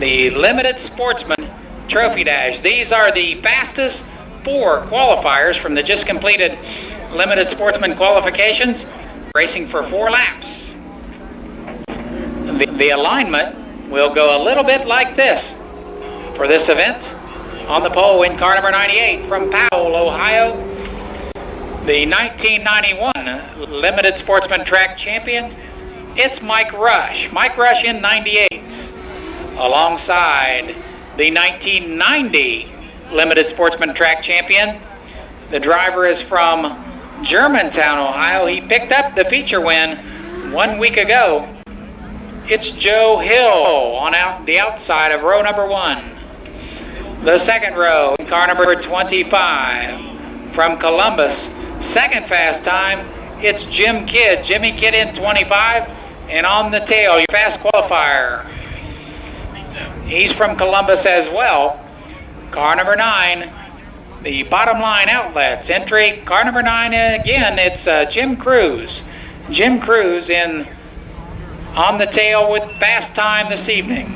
The Limited Sportsman Trophy Dash. These are the fastest 4 qualifiers from the just completed Limited Sportsman qualifications, racing for 4 laps. The alignment will go a little bit like this for this event. On the pole in car number 98 from Powell, Ohio, the 1991 Limited Sportsman Track Champion, it's Mike Rush. Mike Rush in 98. Alongside the 1990 Limited Sportsman Track Champion, the driver is from Germantown, Ohio. He picked up the feature win 1 week ago. It's Joe Hill on the outside of row number 1. The second row, car number 25 from Columbus. Second fast time, it's Jim Kidd. Jimmy Kidd in 25, and on the tail, your fast qualifier. He's from Columbus as well. Car number 9, the bottom line outlets entry. Car number 9 again, it's Jim Cruz. Jim Cruz in on the tail with fast time this evening.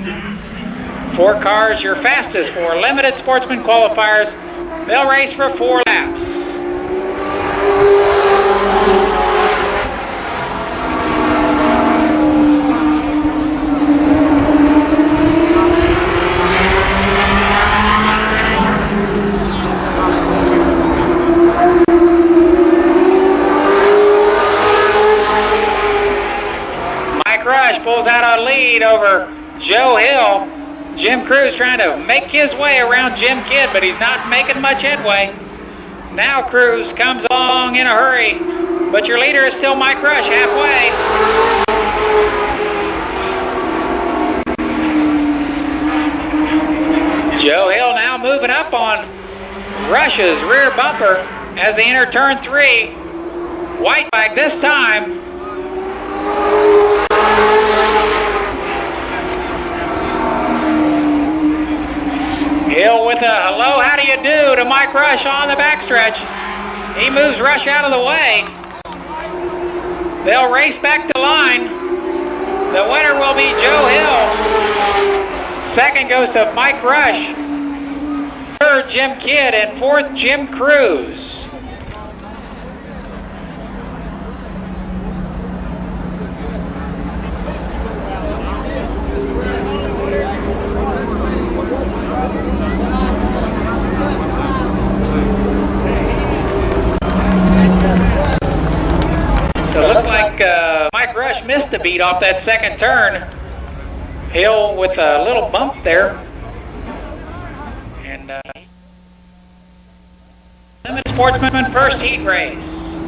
4 cars, your fastest 4 Limited Sportsman qualifiers. They'll race for 4 laps. Rush pulls out a lead over Joe Hill. Jim Cruz trying to make his way around Jim Kidd, but he's not making much headway. Now Cruz comes along in a hurry, but your leader is still Mike Rush halfway. Joe Hill now moving up on Rush's rear bumper as they enter turn 3. White flag this time. Hill with a hello, how do you do to Mike Rush on the backstretch. He moves Rush out of the way. They'll race back to line. The winner will be Joe Hill. Second goes to Mike Rush. Third, Jim Kidd, and fourth, Jim Cruz. So it looked like Mike Rush missed the beat off that second turn. Hill with a little bump there. And Limited Sportsman first heat race.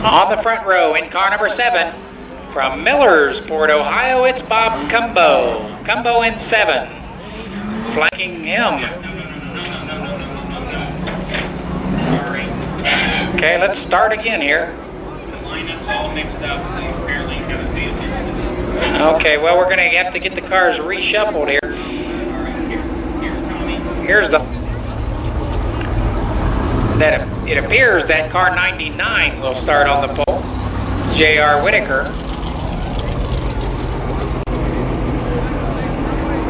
On the front row in car number 7 from Millersport, Ohio, it's Bob Cumbo. Cumbo in 7. Flanking him. Okay, let's start again here. Okay, well, we're going to have to get the cars reshuffled here. Here's it appears that car 99 will start on the pole. J.R. Whitaker.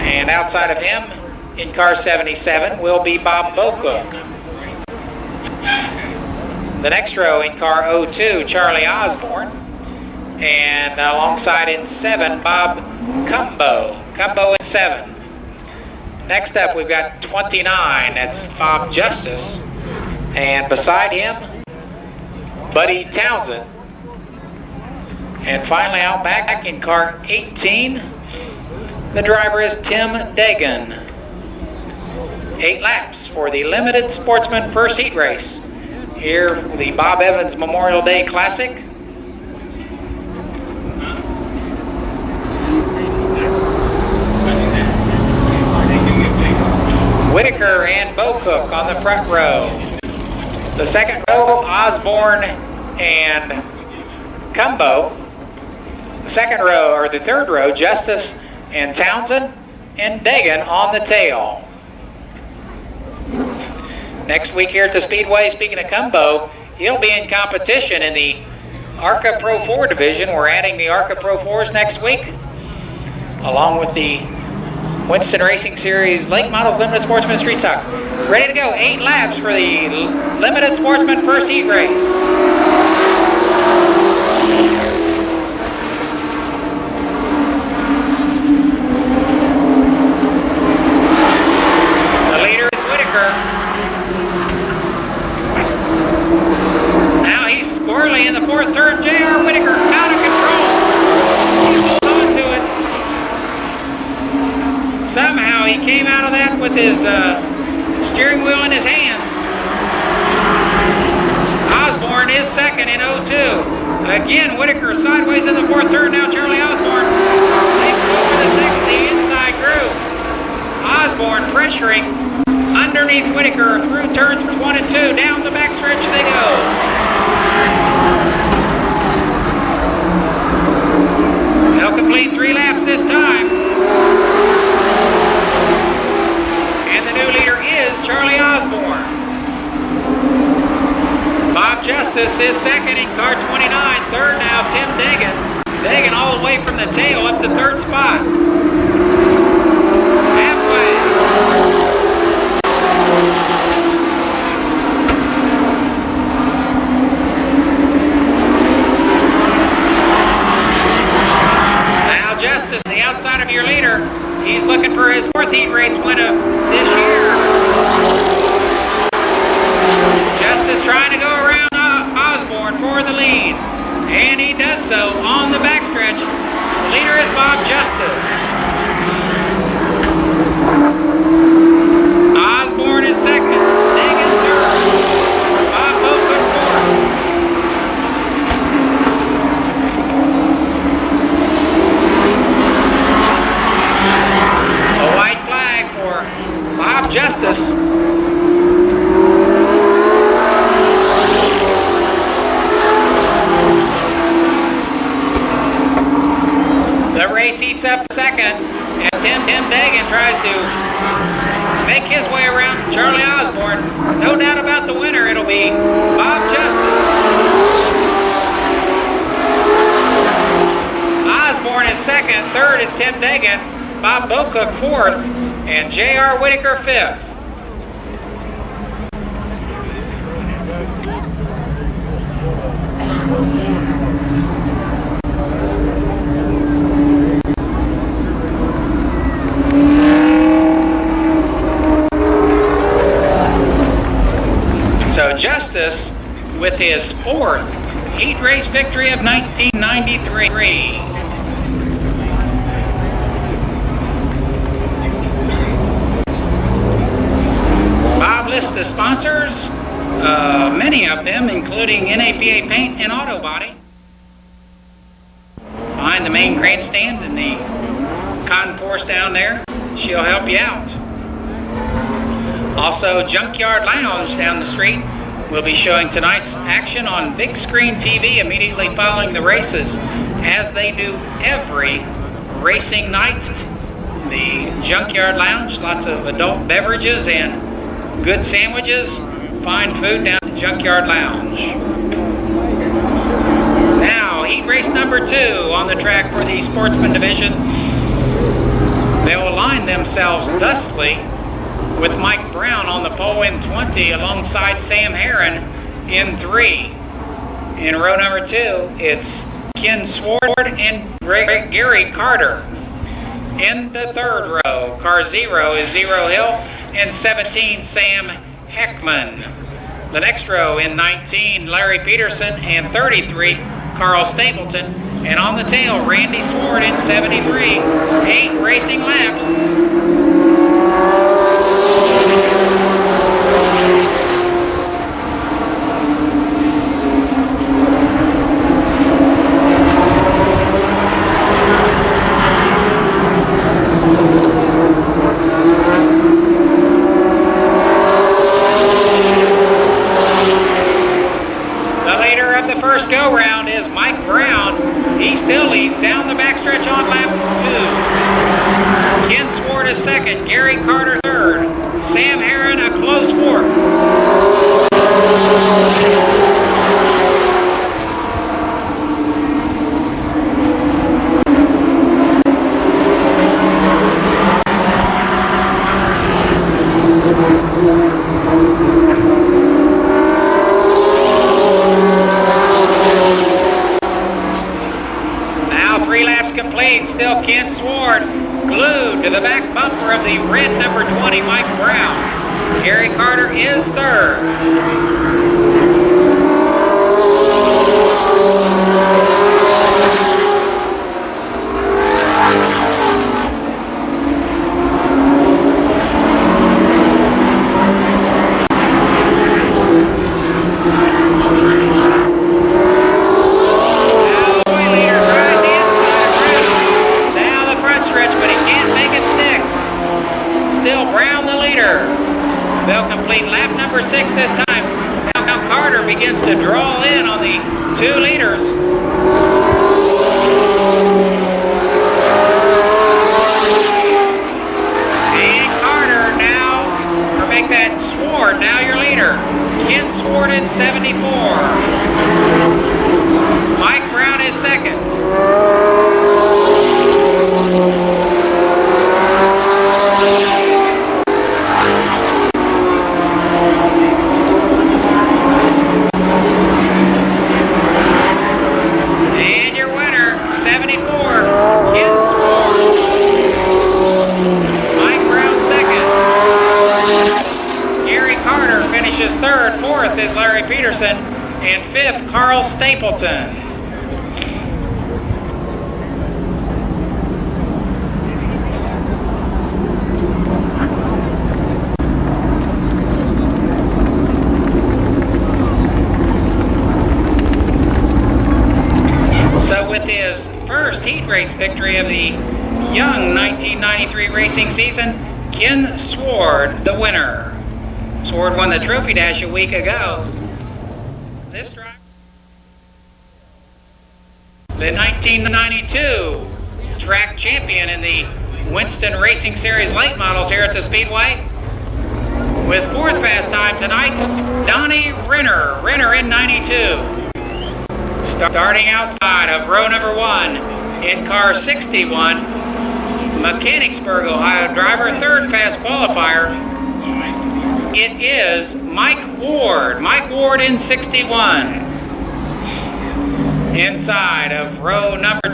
And outside of him, in car 77, will be Bob Bocook. The next row in car 02, Charlie Osborne. And alongside in 7, Bob Cumbo. Cumbo in 7. Next up, we've got 29. That's Bob Justice. And beside him, Buddy Townsend. And finally out back in car 18, the driver is Tim Dagan. 8 laps for the Limited Sportsman First Heat Race. Here, the Bob Evans Memorial Day Classic. Whitaker and Bocook on the front row. The second row, Osborne and Cumbo. The second row, or the third row, Justice and Townsend and Dagan on the tail. Next week here at the Speedway, speaking of Cumbo, he'll be in competition in the ARCA Pro 4 division. We're adding the ARCA Pro 4s next week, along with the Winston Racing Series Lake Models Limited Sportsman Street Stocks. Ready to go. 8 laps for the Limited Sportsman First Heat Race. The leader is Whitaker. Now he's squarely in the 4th turn. J.R. Whitaker out of control. He holds on to it. Somehow he came out of that with his steering wheel in his hands. Osborne is second in 02. Again, Whitaker sideways in the 4th turn. Now Charlie Osborne takes over the inside groove. Osborne pressuring underneath Whitaker through turns 1 and 2. Down the backstretch they go. They'll complete 3 laps this time. And the new leader is Charlie Osborne. Bob Justice is second in car 29. Third now, Tim Dagan. Dagan all the way from the tail up to 3rd spot. Halfway. Now Justice, the outside of your leader. He's looking for his 4th heat race win of this year. Justice trying to go around Osborne for the lead. And he does so on the backstretch. The leader is Bob Justice. Osborne is second. Dagan third. Bob Bocook fourth. A white flag for Bob Justice. The race heats up second as Tim Dagan tries to make his way around Charlie Osborne. No doubt about the winner, it'll be Bob Justice. Osborne is second, third is Tim Dagan, Bob Bocook fourth, and J.R. Whitaker fifth. So Justice with his 4th heat race victory of 1993. Bob lists the sponsors many of them, including NAPA Paint and Auto Body. Behind the main grandstand in the concourse down there, she'll help you out. Also, Junkyard Lounge down the street will be showing tonight's action on big screen TV immediately following the races, as they do every racing night. The Junkyard Lounge, lots of adult beverages and good sandwiches, fine food down at the Junkyard Lounge. Now, heat race number 2 on the track for the Sportsman Division. They'll align themselves thusly with Mike Brown on the pole in 20 alongside Sam Herron in 3. In row number 2, it's Ken Sword and Gary Carter. In the 3rd row, car 0 is Zero Hill and 17 Sam Heckman. The next row in 19, Larry Peterson, and 33, Carl Stapleton. And on the tail, Randy Sword in 73. 8 racing laps. First go round is Mike Brown. He still leads down the backstretch on lap 2. Ken Sword is second, Gary Carter third, Sam Herron a close fourth. Still Ken Sword glued to the back bumper of the red number 20 Mike Brown. Gary Carter is third. They'll complete lap number 6 this time. Now Carter begins to draw in on the 2 leaders. And Carter now, or make that Sword now your leader. Ken Sword in 74. Mike Brown is second. Finishes third, fourth is Larry Peterson, and fifth, Carl Stapleton. So with his first heat race victory of the young 1993 racing season, Ken Sword, the winner. Sword won the Trophy Dash a week ago. This driver, the 1992 track champion in the Winston Racing Series late models here at the Speedway. With fourth fast time tonight, Donnie Renner. Renner in 92. Starting outside of row number 1 in car 61, Mechanicsburg, Ohio driver, third fast qualifier. It is Mike Ward. Mike Ward in 61. Inside of row number 2,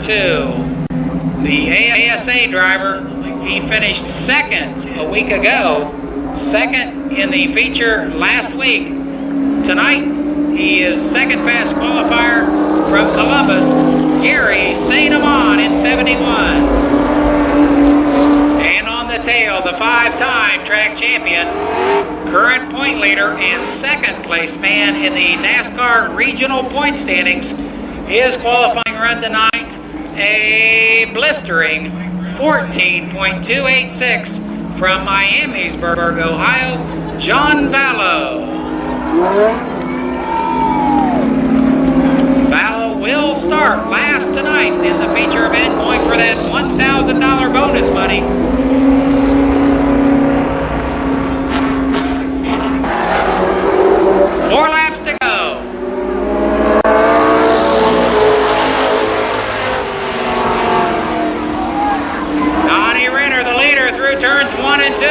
the ASA driver, he finished second a week ago, second in the feature last week. Tonight, he is second fast qualifier from Columbus, Gary St. Amon in 71. And on the tail, the 5-time track champion, current point leader, and second place man in the NASCAR regional point standings. His qualifying run tonight, a blistering 14.286 from Miamisburg, Ohio, John Vallow. Vallow will start last tonight in the feature event, going for that $1,000 bonus money. 4 laps to go. Donnie Renner, the leader, through turns 1 and 2.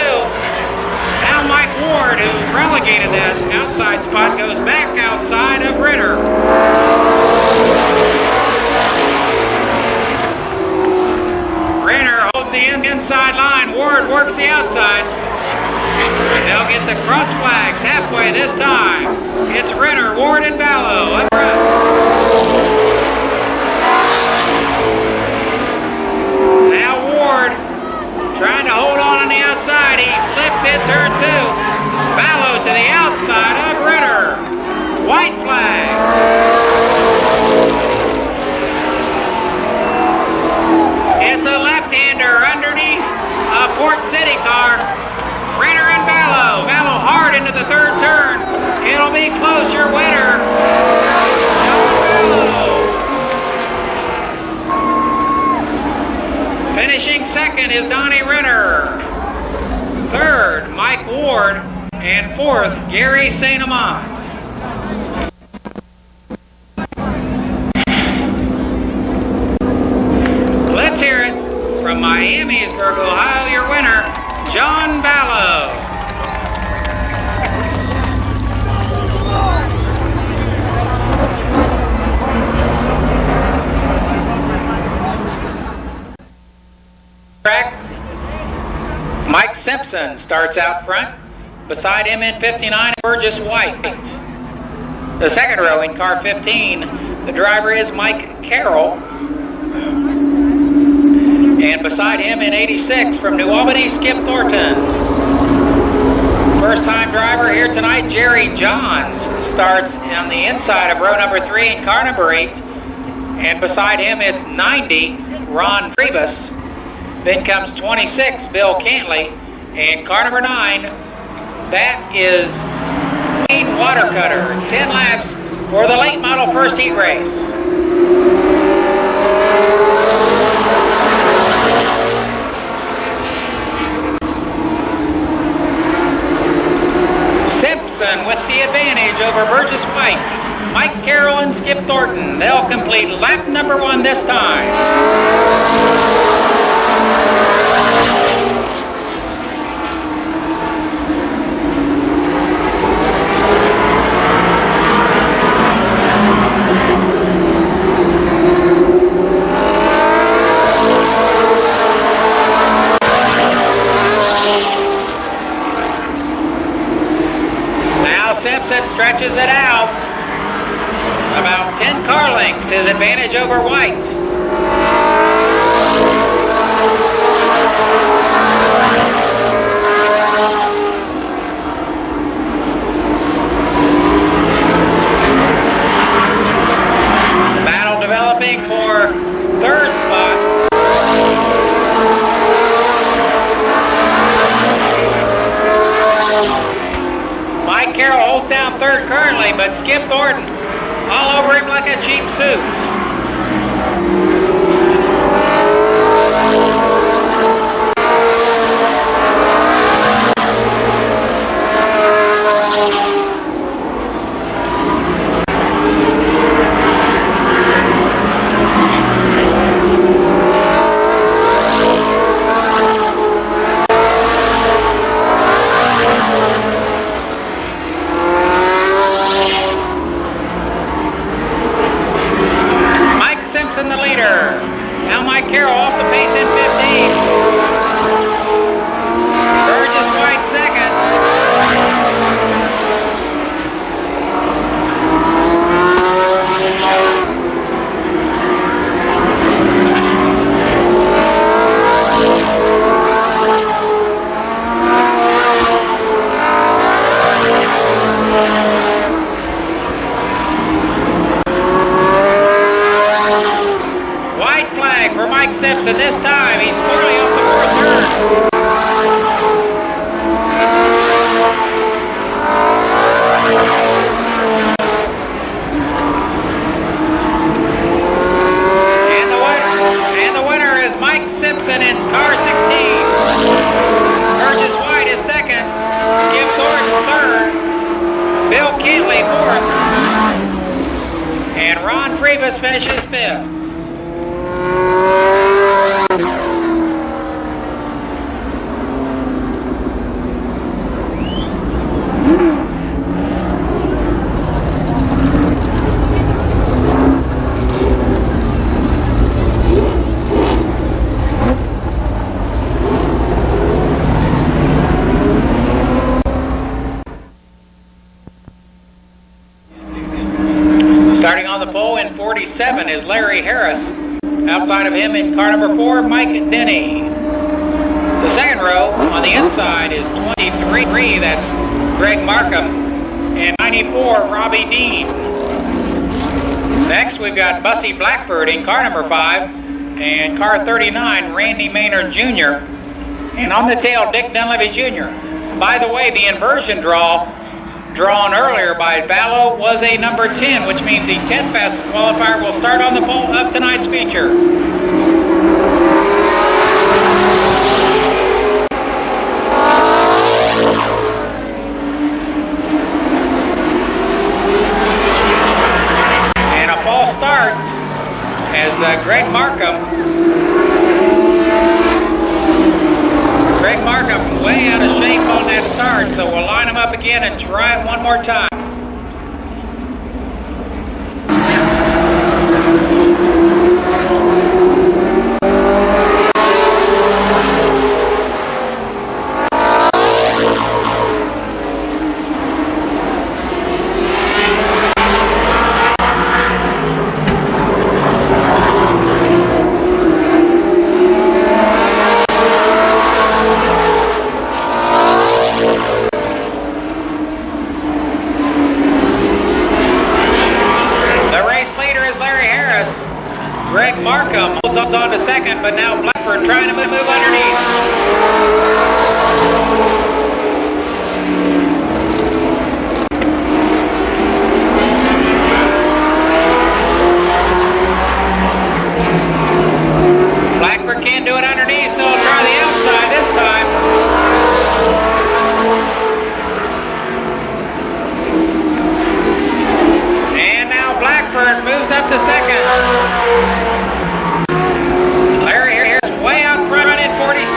Now Mike Ward, who relegated that outside spot, goes back outside of Renner. Renner holds the inside line. Ward works the outside. And they'll get the cross flags halfway this time. It's Renner, Ward, and Vallow up front. Now Ward trying to hold on the outside. He slips in turn 2. Vallow to the outside of Renner. White flag. It's a left-hander underneath a Port City car. Renner and Vallow. Vallow hard into the third turn. It'll be close. Your winner, John Vallow. Finishing second is Donnie Renner. Third, Mike Ward. And fourth, Gary St. Amant. Let's hear it from Miamisburg, Ohio, your winner, John Vallow. Track, Mike Simpson starts out front. Beside him in 59 is Burgess White. The second row in car 15, the driver is Mike Carroll. And beside him in 86 from New Albany, Skip Thornton. First time driver here tonight, Jerry Johns, starts on the inside of row number 3 in car number 8. And beside him it's 90, Ron Trebus. Then comes 26, Bill Cantley. And car number 9, that is Wayne Watercutter. 10 laps for the late model first heat race. Simpson with the advantage over Burgess White. Mike Carroll and Skip Thornton. They'll complete lap number 1 this time. Simpson stretches it out. About 10 car lengths, his advantage over White. Battle developing for third spot. Mike Carroll holds down third currently, but Skip Thornton all over him like a cheap suit. The leader. Now Mike Carroll off the pace in 15. Burgess White second. Simpson this time. He's squarely off the fourth turn. And the winner is Mike Simpson in car 16. Burgess White is second. Skip Thornton third. Bill Cantley fourth. And Ron Frevis finishes fifth. Starting on the pole in 47 is Larry Harris. Outside of him in car number 4, Mike Denny. The second row on the inside is 23. That's Greg Markham. And 94, Robbie Dean. Next, we've got Bussy Blackbird in car number 5. And car 39, Randy Maynard Jr. And on the tail, Dick Dunleavy Jr. By the way, the inversion drawn earlier by Ballo was a number 10, which means the 10th fastest qualifier will start on the pole of tonight's feature. And a false start as Greg Markham way out of shape on that start, so we'll line him up again and try it one more time. Greg Markham holds on to second, but now Blackbird trying to move underneath. Blackbird can't do it underneath, so he'll try the outside this time. And now Blackbird moves up to second. Larry Harris way out front in 47.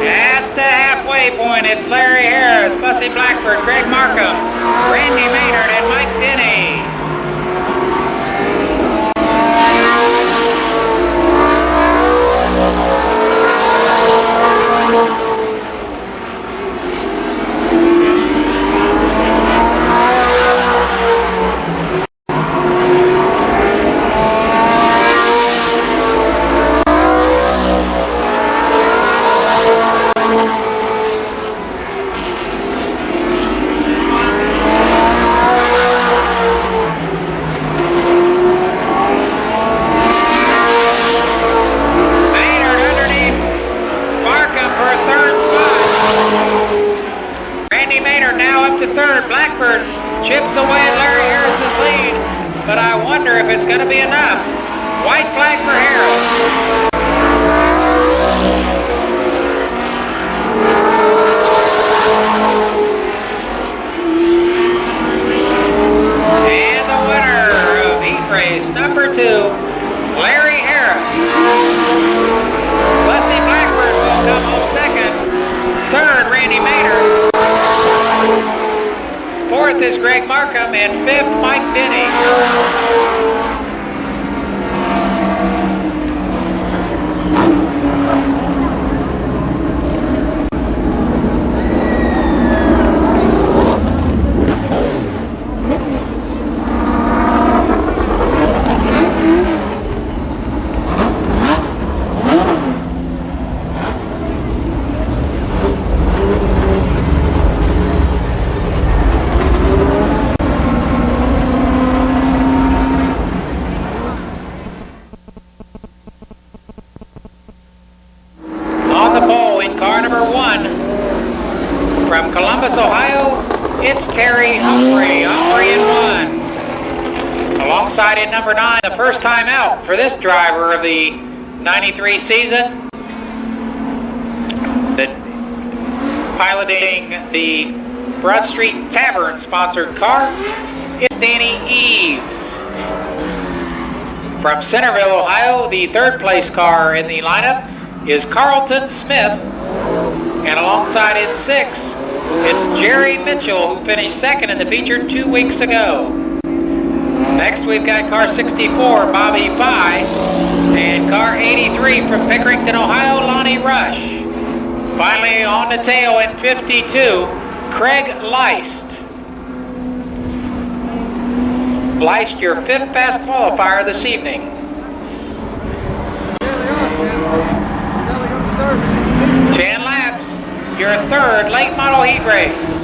At the halfway point, it's Larry Harris, Bussy Blackbird, Greg Markham, Randy Maynard, and Mike Denny. Blackbird chips away at Larry Harris's lead, but I wonder if it's going to be enough. White flag for Harris. And the winner of heat race number 2, Larry Harris. Bussy Blackbird will come home second. Third, Randy Maynard. Fourth is Greg Markham, and fifth, Mike Denny. it's Terry Humphrey on 3 and 1. Alongside in number 9, the first time out for this driver of the 93 season. Piloting the Broad Street Tavern sponsored car, it's Danny Eves. From Centerville, Ohio, the third place car in the lineup is Carlton Smith. And alongside in 6, it's Jerry Mitchell, who finished second in the feature 2 weeks ago. Next, we've got car 64, Bobby Pye, and car 83 from Pickerington, Ohio, Lonnie Rush. Finally, on the tail in 52, Craig Leist. Leist, your 5th fast qualifier this evening. Here we are, That's how they're going to start. 10 laps, your 3rd late model heat race.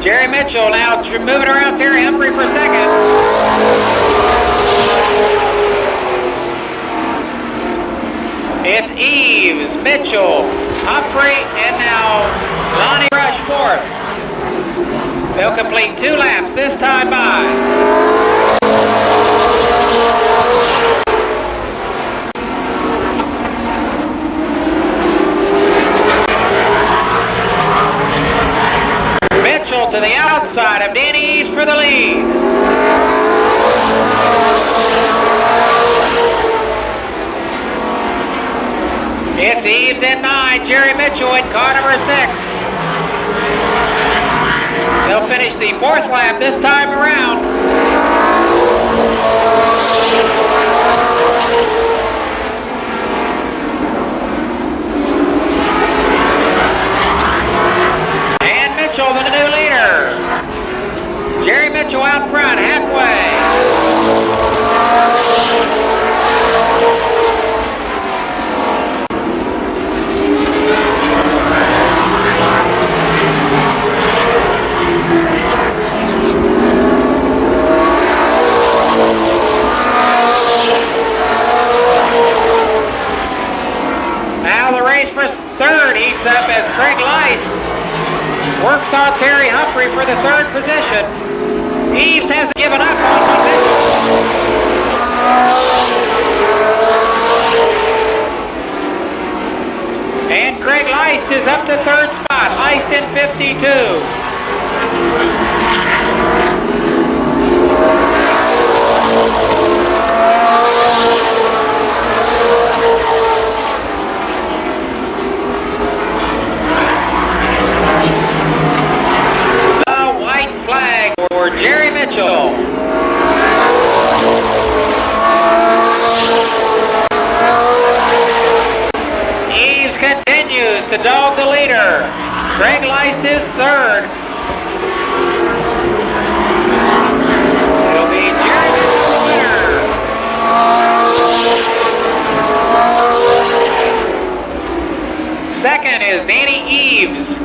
Jerry Mitchell now moving around Terry Humphrey for second. It's Eves, Mitchell, Humphrey, and now Lonnie Rush fourth. They'll complete 2 laps this time by. Mitchell to the outside of Danny Eves for the lead. It's Eves in 9, Jerry Mitchell in car number 6. They'll finish the 4th lap this time around. Mitchell, the new leader. Jerry Mitchell out front, halfway. Now the race for 3rd heats up as Craig Leist works on Terry Humphrey for the 3rd position. Eves hasn't given up on Mitchell. And Craig Leist is up to 3rd spot. Leist in 52. Flag for Jerry Mitchell. Eves continues to dog the leader. Craig Leist is 3rd. It'll be Jerry Mitchell the winner. 2nd is Danny Eves.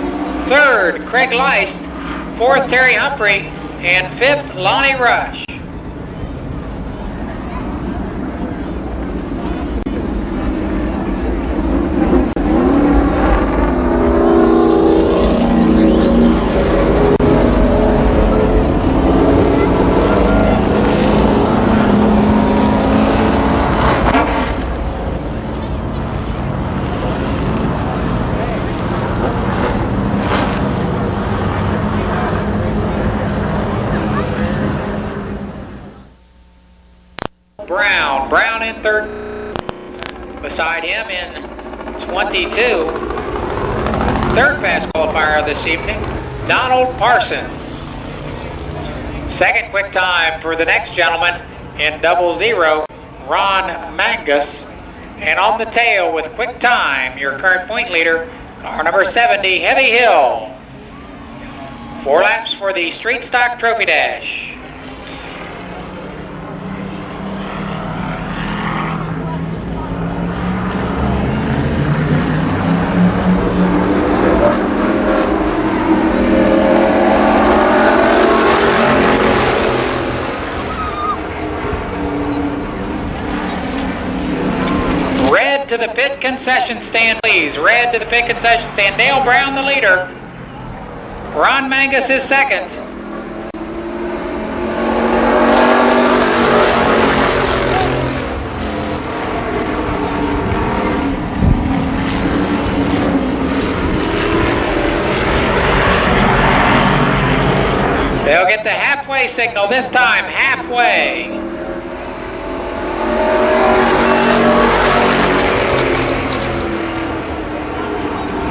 3rd, Craig Leist. 4th, Terry Humphrey, and 5th, Lonnie Rush. Brown in 3rd. Beside him in 22, 3rd fast qualifier this evening, Donald Parsons. 2nd quick time for the next gentleman in 00, Ron Mangus. And on the tail with quick time, your current point leader, car number 70, Heavy Hill. 4 laps for the Street Stock Trophy Dash. pit concession stand, please. Red to the pit concession stand. Dale Brown, the leader. Ron Mangus is second. They'll get the halfway signal this time. Halfway.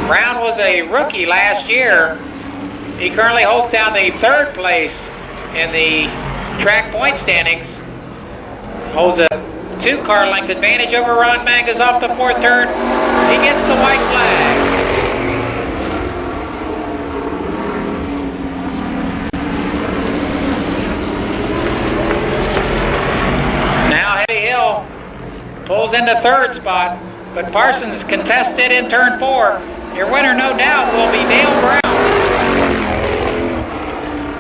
Brown was a rookie last year. He currently holds down the third place in the track point standings. Holds a 2-car length advantage over Ron Mangus off the fourth turn. He gets the white flag. Pulls into third spot, but Parsons contested in turn 4. Your winner, no doubt, will be Dale Brown.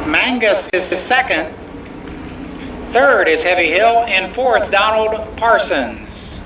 Mangus is second. Third is Heavy Hill, and fourth, Donald Parsons.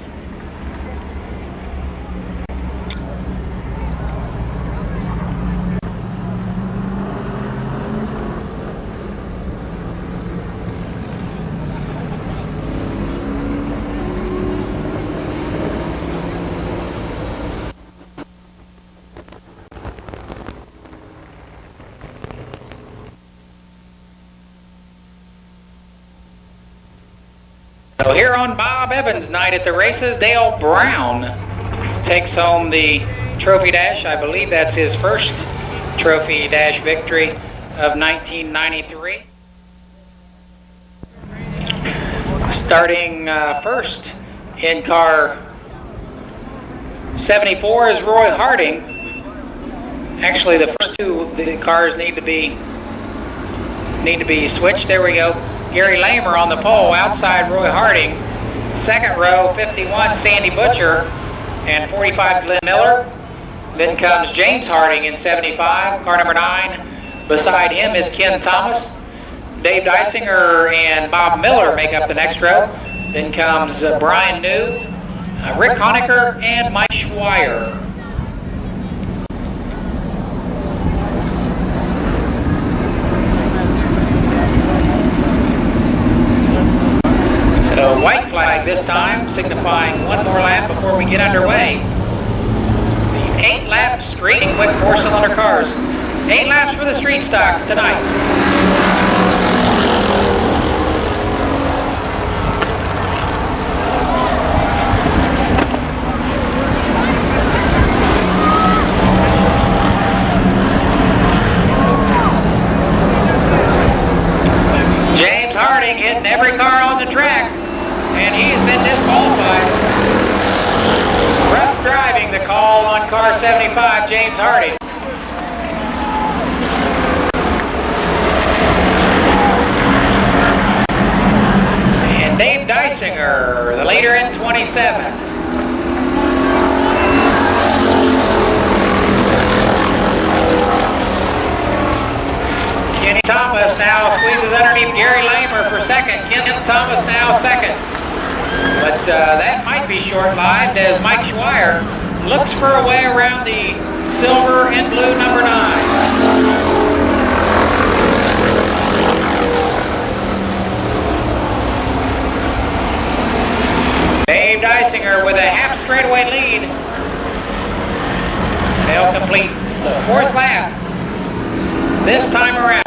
So here on Bob Evans' night at the races, Dale Brown takes home the Trophy Dash. I believe that's his first Trophy Dash victory of 1993. Starting first in car 74 is Roy Harding. Actually, the first two the cars need to be switched. There we go. Gary Lamer on the pole outside Roy Harding. Second row, 51, Sandy Butcher, and 45, Glenn Miller. Then comes James Harding in 75, car number 9. Beside him is Ken Thomas. Dave Dysinger and Bob Miller make up the next row. Then comes Brian New, Rick Honecker, and Mike Schweier. So white flag this time, signifying one more lap before we get underway. The 8-lap street quick 4-cylinder cars. 8 laps for the street stocks tonight. James Harding hitting every car on the track, and he's been disqualified. Rough driving, the call on car 75, James Harding. And Dave Dysinger, the leader in 27. Kenny Thomas now squeezes underneath Gary Lamer for second. Ken Thomas now second. But that might be short-lived as Mike Schweier looks for a way around the silver and blue number 9. Dave Dysinger with a half straightaway lead. They'll complete the 4th lap this time around.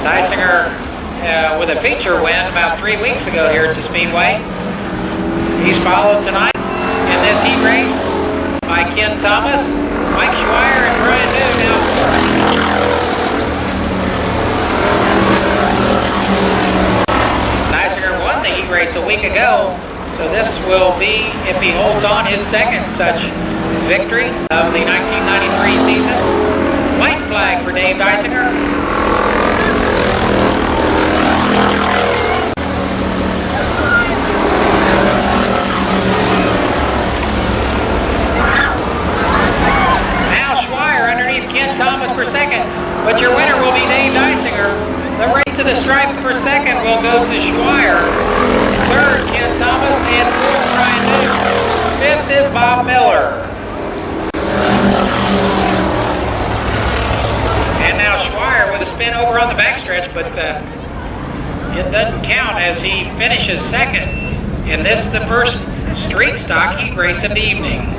Dysinger with a feature win about 3 weeks ago here at the Speedway. He's followed tonight in this heat race by Ken Thomas, Mike Schweier, and Brian New now fourth. Dysinger won the heat race a week ago, So this will be, if he holds on, his second such victory of the 1993 season. White flag for Dave Dysinger. Now Schweier underneath Ken Thomas for second, but your winner will be Dave Dysinger. The race to the stripe for second will go to Schweier. Third, Ken Thomas, and fourth, Brian Newton. Fifth is Bob Miller. And now Schweier with a spin over on the backstretch, but it doesn't count as he finishes second in this, the first street stock heat race of the evening.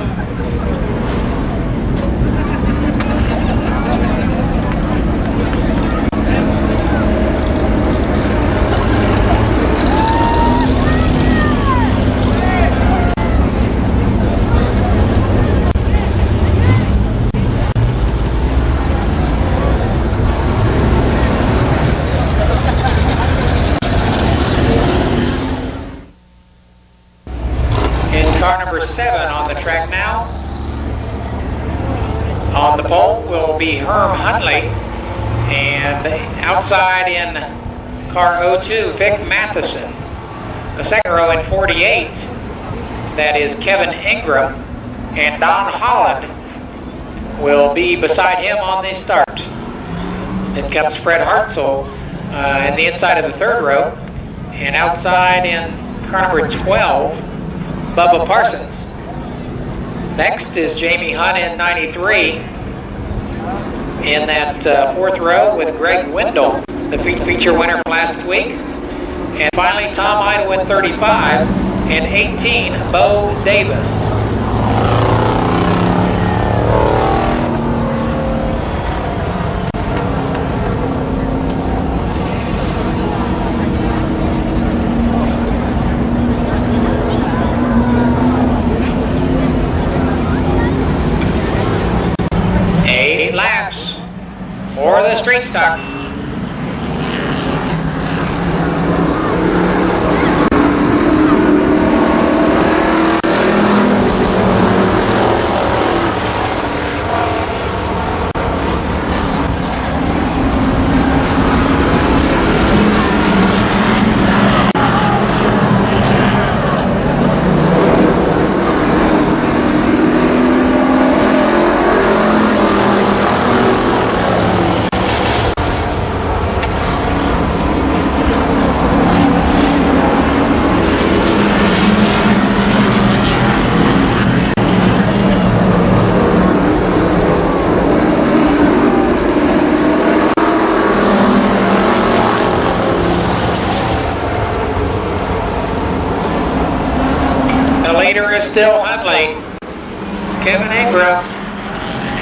Car number 7 on the track now. On the pole will be Herm Huntley, and outside in car 02, Vic Matheson. The second row in 48, that is Kevin Ingram, and Don Holland will be beside him on the start. Then comes Fred Hartzell in the inside of the third row, and outside in car number 12, Bubba Parsons. Next is Jamie Hunt in 93 in that fourth row with Greg Wendell, the feature winner from last week. And finally Tom Idle in 35 and 18, Bo Davis. For the street stocks. Is still Huntley. Kevin Ingram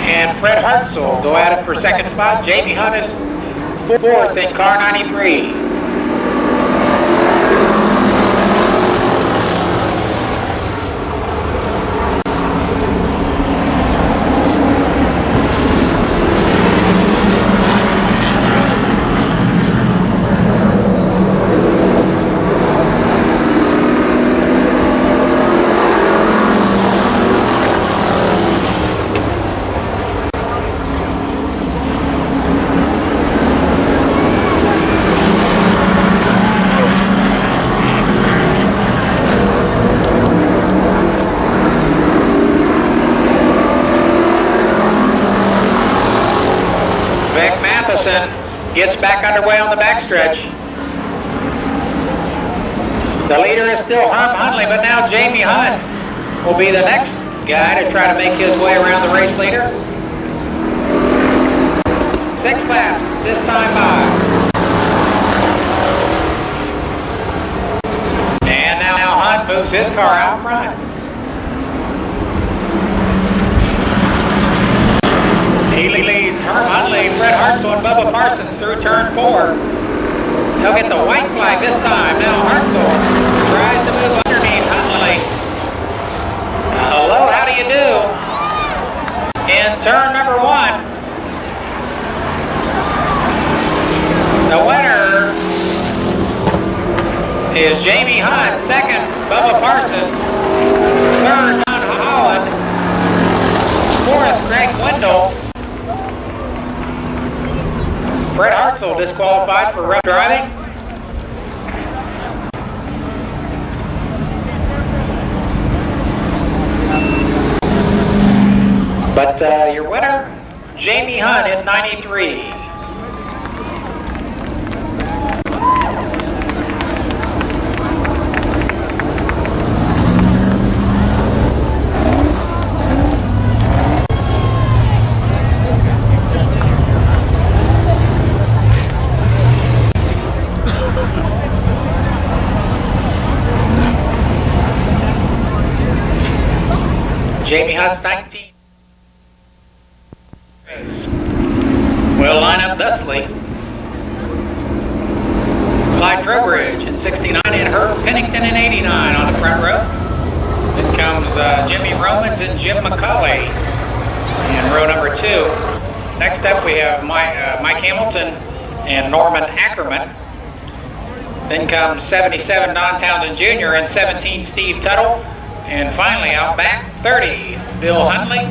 and Fred Hartzell go at it for second spot. Jamie Hunt is fourth in car 93. Gets back underway on the backstretch. The leader is still Herm Huntley, but now Jamie Hunt will be the next guy to try to make his way around the race leader. 6 laps this time by. And now Hunt moves his car out front. He leads Herm Huntley, Fred Hartzell, and Bubba Parsons through turn 4. He'll get the white flag this time. Now Hartzell tries to move underneath Huntley. Hello, how do you do? In turn number 1. The winner is Jamie Hunt. Second, Bubba Parsons. Third, Don Holland. Fourth, Greg Wendell. Fred Hartzell disqualified for rough driving. But your winner, Jamie Hunt in 93. Jamie Hunt's 19. Will line up thusly. Clyde Trowbridge in 69 and Herb Pennington in 89 on the front row. Then comes Jimmy Romans and Jim McCauley in row number 2. Next up we have Mike Hamilton and Norman Ackerman. Then comes 77 Don Townsend Jr. and 17 Steve Tuttle. And finally out back 30 Bill Hundley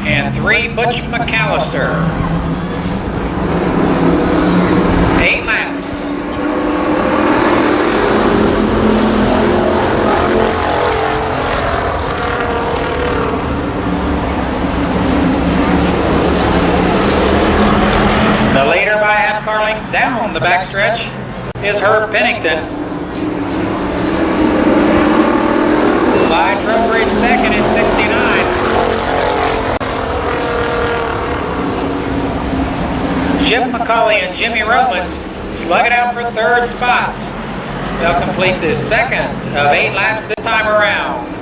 and 3 Butch McAllister. 8 laps. The leader by half car length down the backstretch is Herb Pennington. Clyde Trowbridge second in 69. Jim McCauley and Jimmy Romans slug it out for third spot. They'll complete the second of 8 laps this time around.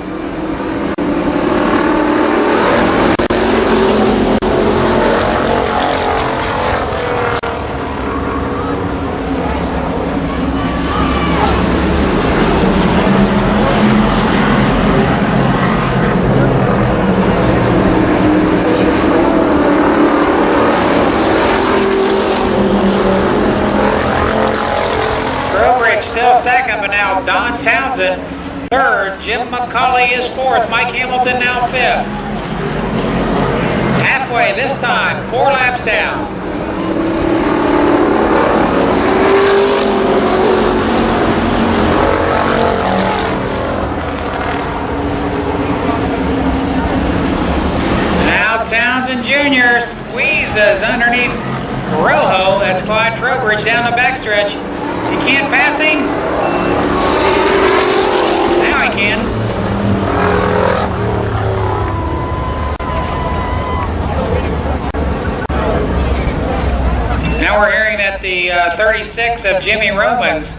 Still second, but now Don Townsend third. Jim McCauley is fourth. Mike Hamilton now fifth. Halfway this time, 4 laps down. Now Townsend Jr. squeezes underneath Rojo. That's Clyde Trowbridge down the backstretch. He can't pass him. Now he can. Now we're hearing that the 36 of Jimmy Romans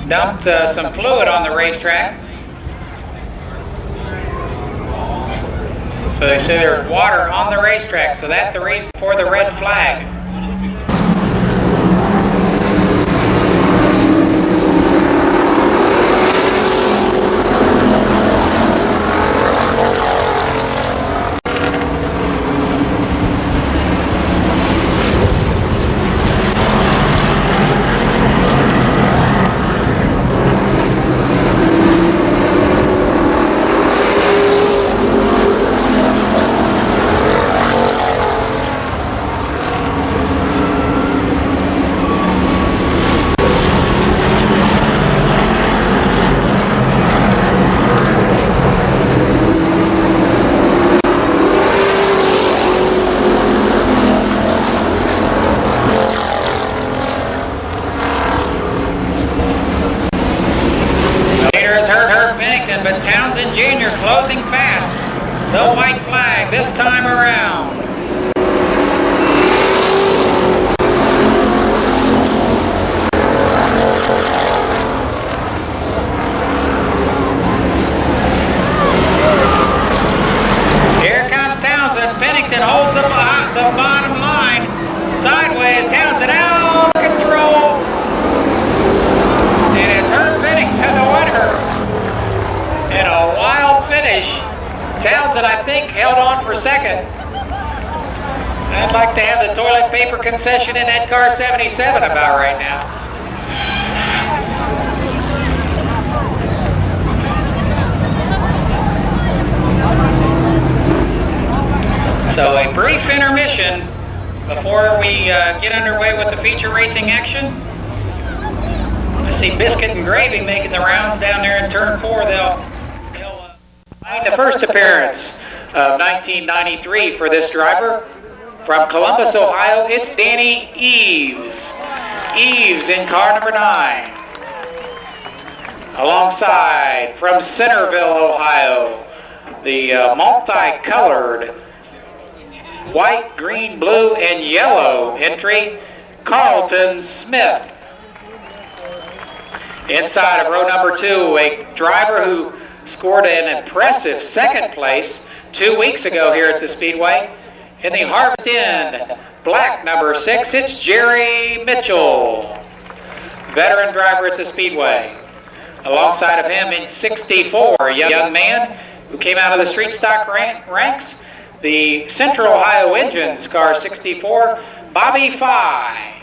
dumped some fluid on the racetrack. So they say there's water on the racetrack, so that's the reason for the red flag. But Townsend Jr. closing fast. The white flag this time around. Here comes Townsend. Pennington holds the bottom line. Sideways, Townsend out of control. And it's Herb Pennington, the winner. In a wild finish. Townsend, I think, held on for second. I'd like to have the toilet paper concession in that car 77 about right now. So a brief intermission before we get underway with the feature racing action. I see Biscuit and Gravy making the rounds down there in turn 4. They'll find the first appearance of 1993 for this driver. From Columbus, Ohio, it's Danny Eves. Eves in car number 9. Alongside, from Centerville, Ohio, the multicolored white, green, blue, and yellow entry, Carlton Smith. Inside of row number 2, a driver who scored an impressive second place 2 weeks ago here at the Speedway. In the Harvest End, black number 6, it's Jerry Mitchell, veteran driver at the Speedway. Alongside of him in 64, a young man who came out of the street stock ranks, the Central Ohio Engines, car 64, Bobby Fye.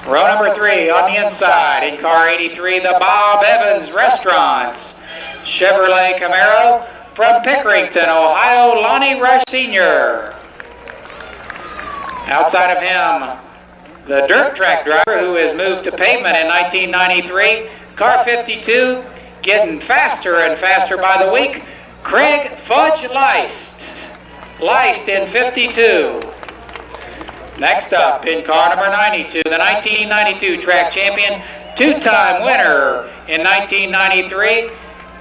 Row number 3 on the inside, in car 83, the Bob Evans Restaurants, Chevrolet Camaro. From Pickerington, Ohio, Lonnie Rush Sr. Outside of him, the dirt track driver who has moved to pavement in 1993, car 52, getting faster and faster by the week, Craig Fudge Leist. Leist in 52. Next up, in car number 92, the 1992 track champion, two-time winner in 1993,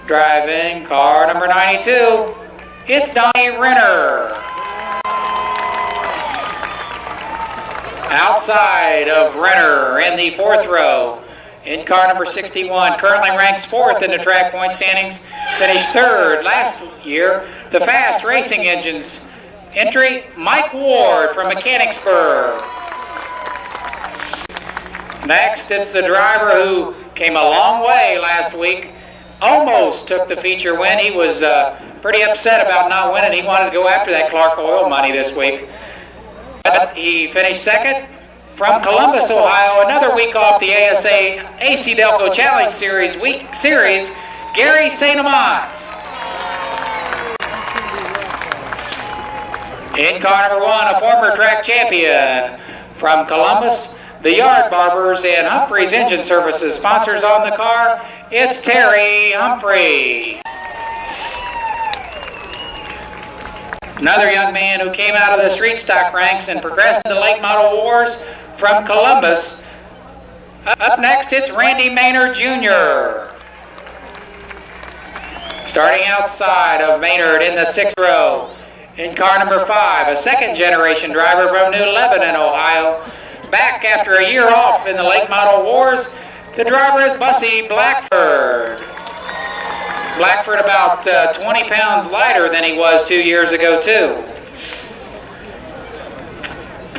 driving car number 92, it's Donnie Renner. Outside of Renner in the 4th row, in car number 61, currently ranks 4th in the track point standings, finished 3rd last year, the Fast Racing Engines entry, Mike Ward from Mechanicsburg. Next, it's the driver who came a long way last week, almost took the feature win. He was pretty upset about not winning. He wanted to go after that Clark Oil money this week. But he finished 2nd. From Columbus, Ohio, another week off the ASA AC Delco Challenge Series, Gary St. Amant. In car number 1, a former track champion from Columbus, the Yard Barbers and Humphreys Engine Services sponsors on the car. It's Terry Humphrey. Another young man who came out of the street stock ranks and progressed in the late model wars from Columbus. Up next, it's Randy Maynard Jr. Starting outside of Maynard in the 6th row. In car number 5, a second-generation driver from New Lebanon, Ohio. Back after a year off in the late model wars, the driver is Bussy Blackford. Blackford about 20 pounds lighter than he was 2 years ago, too.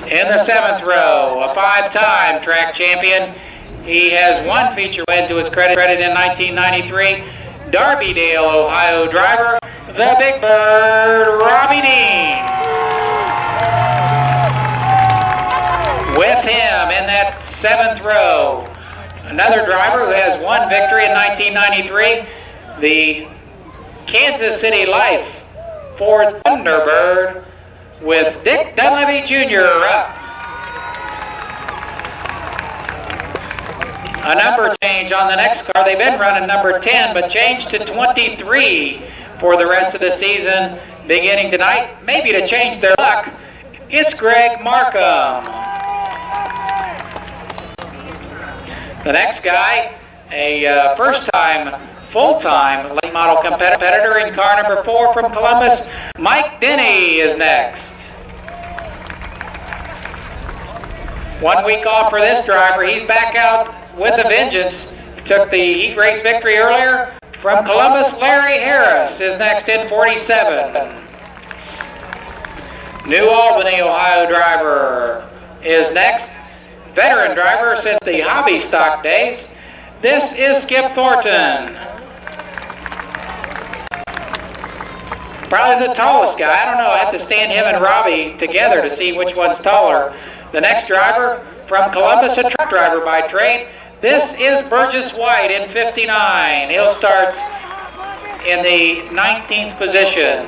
In the 7th row, a 5-time track champion. He has one feature win to his credit in 1993. Darbydale, Ohio driver, the Big Bird, Robbie Dean. With him in that 7th row, another driver who has one victory in 1993, the Kansas City Life Ford Thunderbird with Dick Dunleavy Jr. up. A number change on the next car. They've been running number 10, but changed to 23 for the rest of the season beginning tonight. Maybe to change their luck, it's Greg Markham. The next guy, a first-time, full-time late model competitor in car number 4 from Columbus, Mike Denny is next. 1 week off for this driver. He's back out with a vengeance. Took the heat race victory earlier. From Columbus, Larry Harris is next in 47. New Albany, Ohio driver is next. Veteran driver since the hobby stock days. This is Skip Thornton. Probably the tallest guy. I don't know. I have to stand him and Robbie together to see which one's taller. The next driver from Columbus, a truck driver by trade. This is Burgess White in 59. He'll start in the 19th position.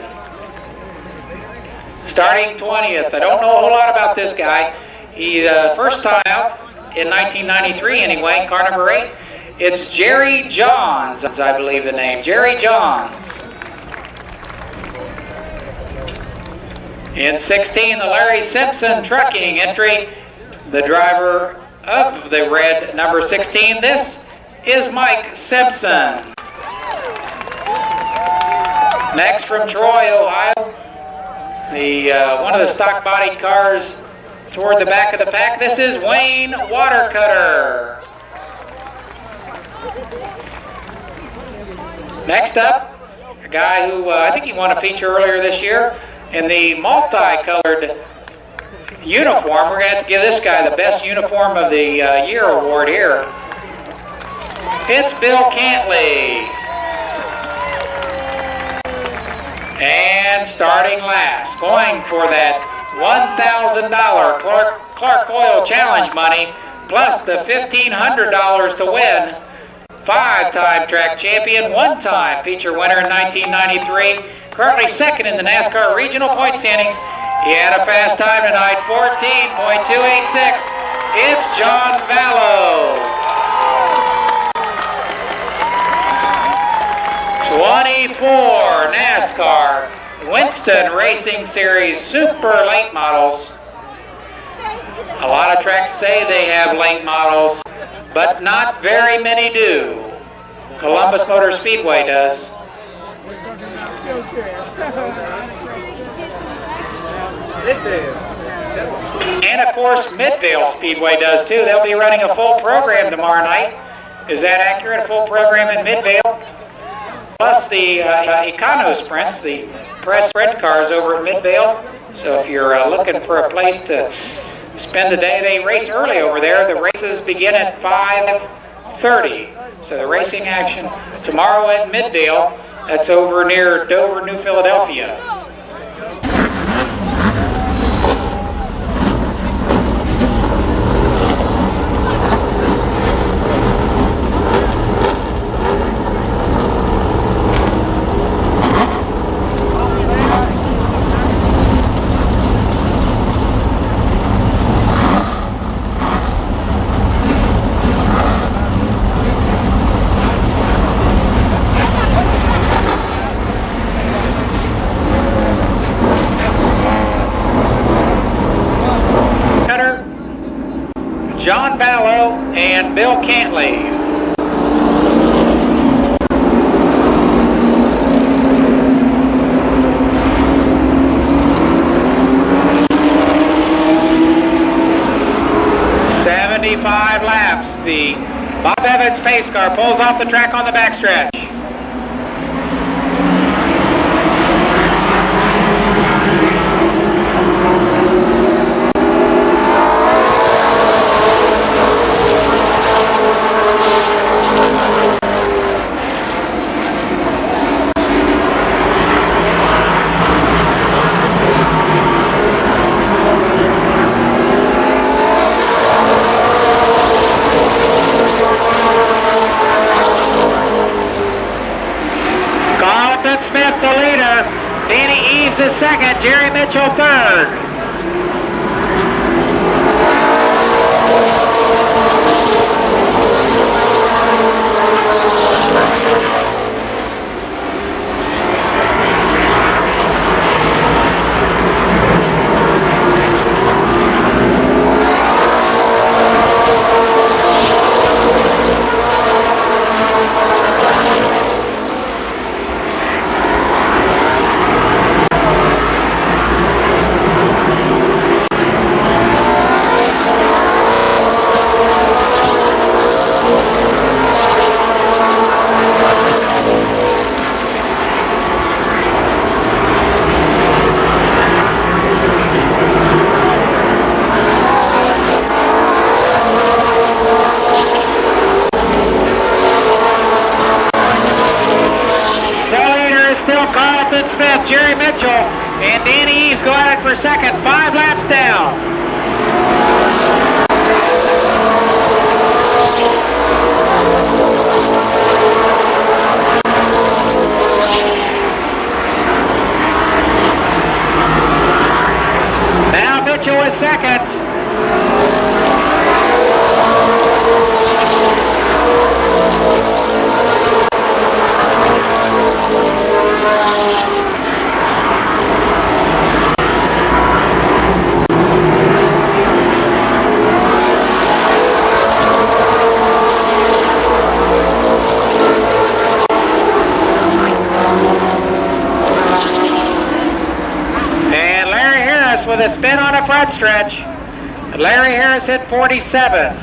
Starting 20th. I don't know a whole lot about this guy. He first time out in 1993 anyway, car number 8. It's Jerry Johns, I believe the name. Jerry Johns. In 16, the Larry Simpson Trucking entry. The driver of the red number 16. This is Mike Simpson. Next from Troy, Ohio. The one of the stock body cars toward the back of the pack. This is Wayne Watercutter. Next up, a guy who I think he won a feature earlier this year in the multicolored uniform. We're going to have to give this guy the best uniform of the year award here. It's Bill Cantley. And starting last, going for that $1,000 Clark Oil Challenge money, plus the $1,500 to win. 5-time track champion, 1-time feature winner in 1993. Currently second in the NASCAR regional point standings. He had a fast time tonight, 14.286. It's John Vallow. 24 NASCAR Winston Racing Series Super Late Models. A lot of tracks say they have late models, but not very many do. Columbus Motor Speedway does. And of course, Midvale Speedway does too. They'll be running a full program tomorrow night. Is that accurate? A full program at Midvale? Plus the Econo Sprints, the press spread cars over at Midvale. So if you're looking for a place to spend the day, they race early over there. The races begin at 5:30. So the racing action tomorrow at Midvale. That's over near Dover, New Philadelphia. John Vallow and Bill Cantley. "75 laps. The Bob Evans pace car pulls off the track on the backstretch. Smith the leader, Danny Eves is second, Jerry Mitchell third. Smith, Jerry Mitchell, and Danny Eves go at it for second, 5 laps down. the spin on the front stretch. Larry Harris hit 47.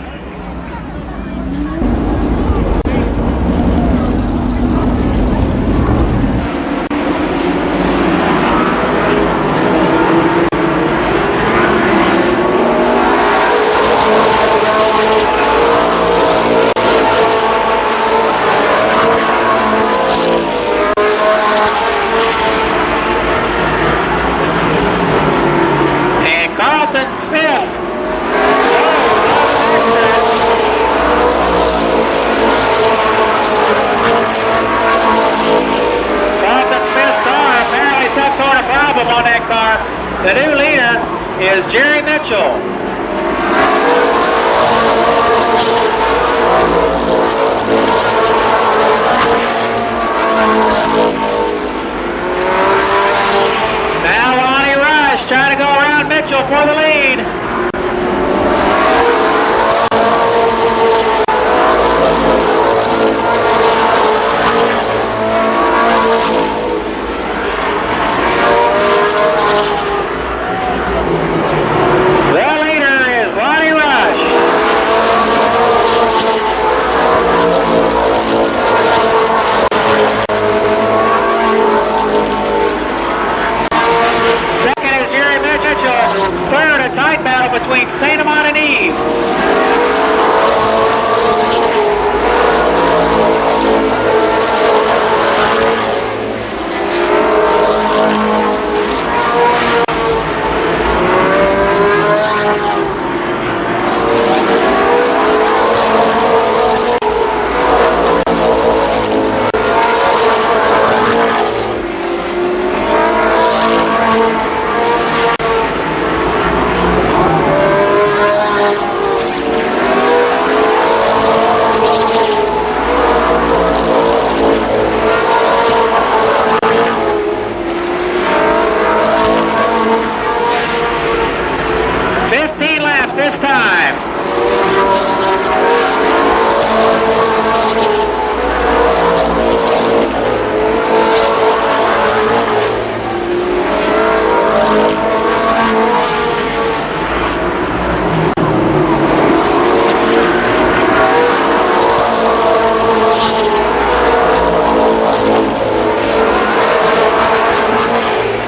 On that car. The new leader is Jerry Mitchell. Now Lonnie Rush trying to go around Mitchell for the lead. Between St. Amant and Eves. This time.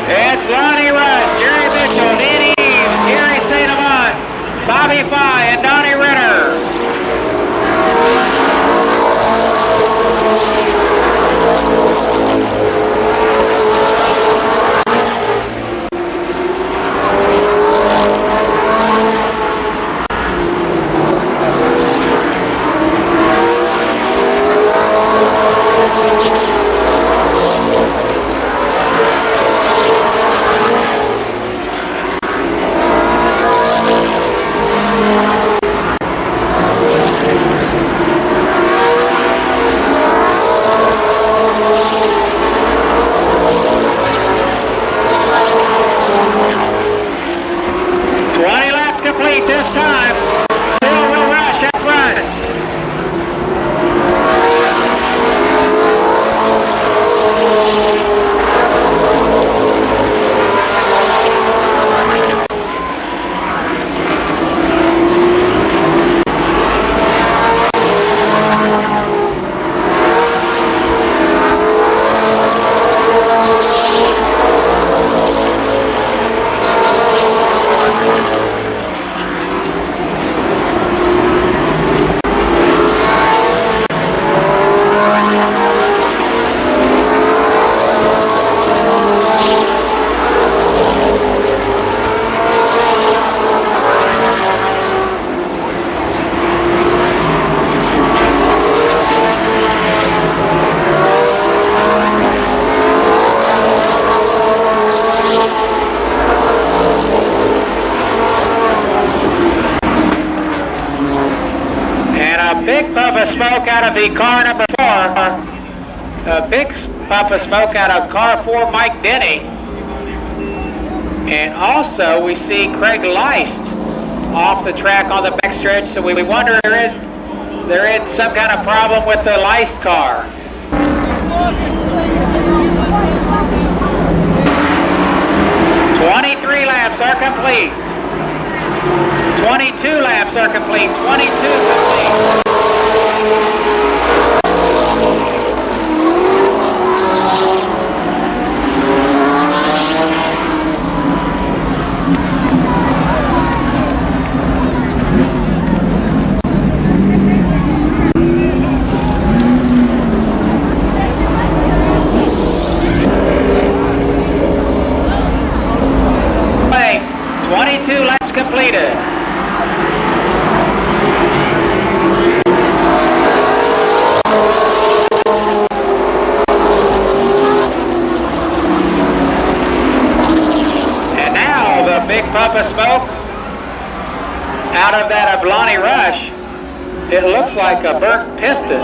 It's Lonnie Rush, Jerry Mitchell, Dean Eves, Gary St. Amant, Bobby Fye and Donnie Ritter. Complete this time. Still will Rush at front. Big puff of smoke out of the car number 4. A big puff of smoke out of car 4, Mike Denny. And also we see Craig Leist off the track on the backstretch, so we wonder if there is some kind of problem with the Leist car. 23 laps laps are complete. 22 laps are complete. 22 complete. Completed. And now the big puff of smoke out of that Ablani Rush. It looks like a burnt piston.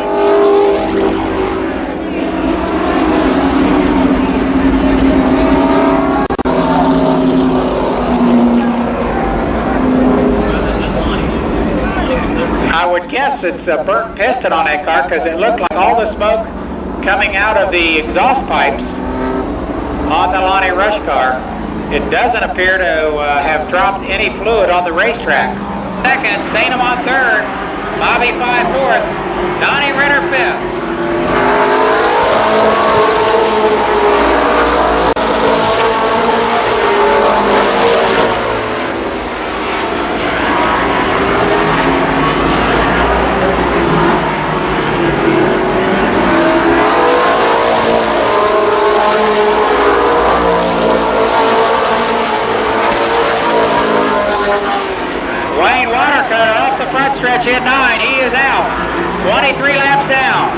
I would guess it's a burnt piston on that car because it looked like all the smoke coming out of the exhaust pipes on the Lonnie Rush car. It doesn't appear to have dropped any fluid on the racetrack. Second, Sainham on third, Bobby Five fourth, Donnie Ritter fifth. Front stretch in 9, he is out. 23 laps down.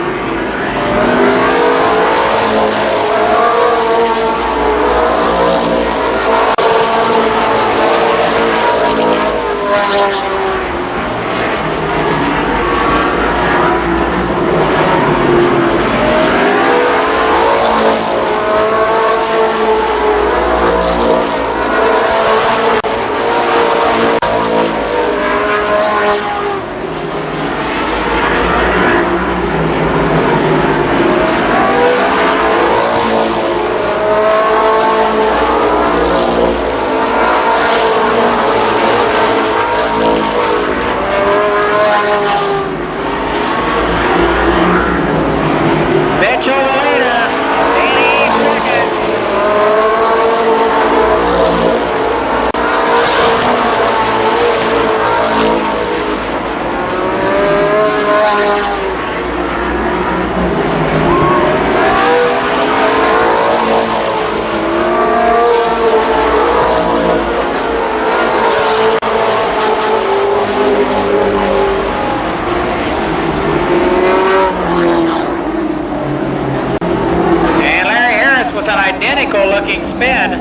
Looking spin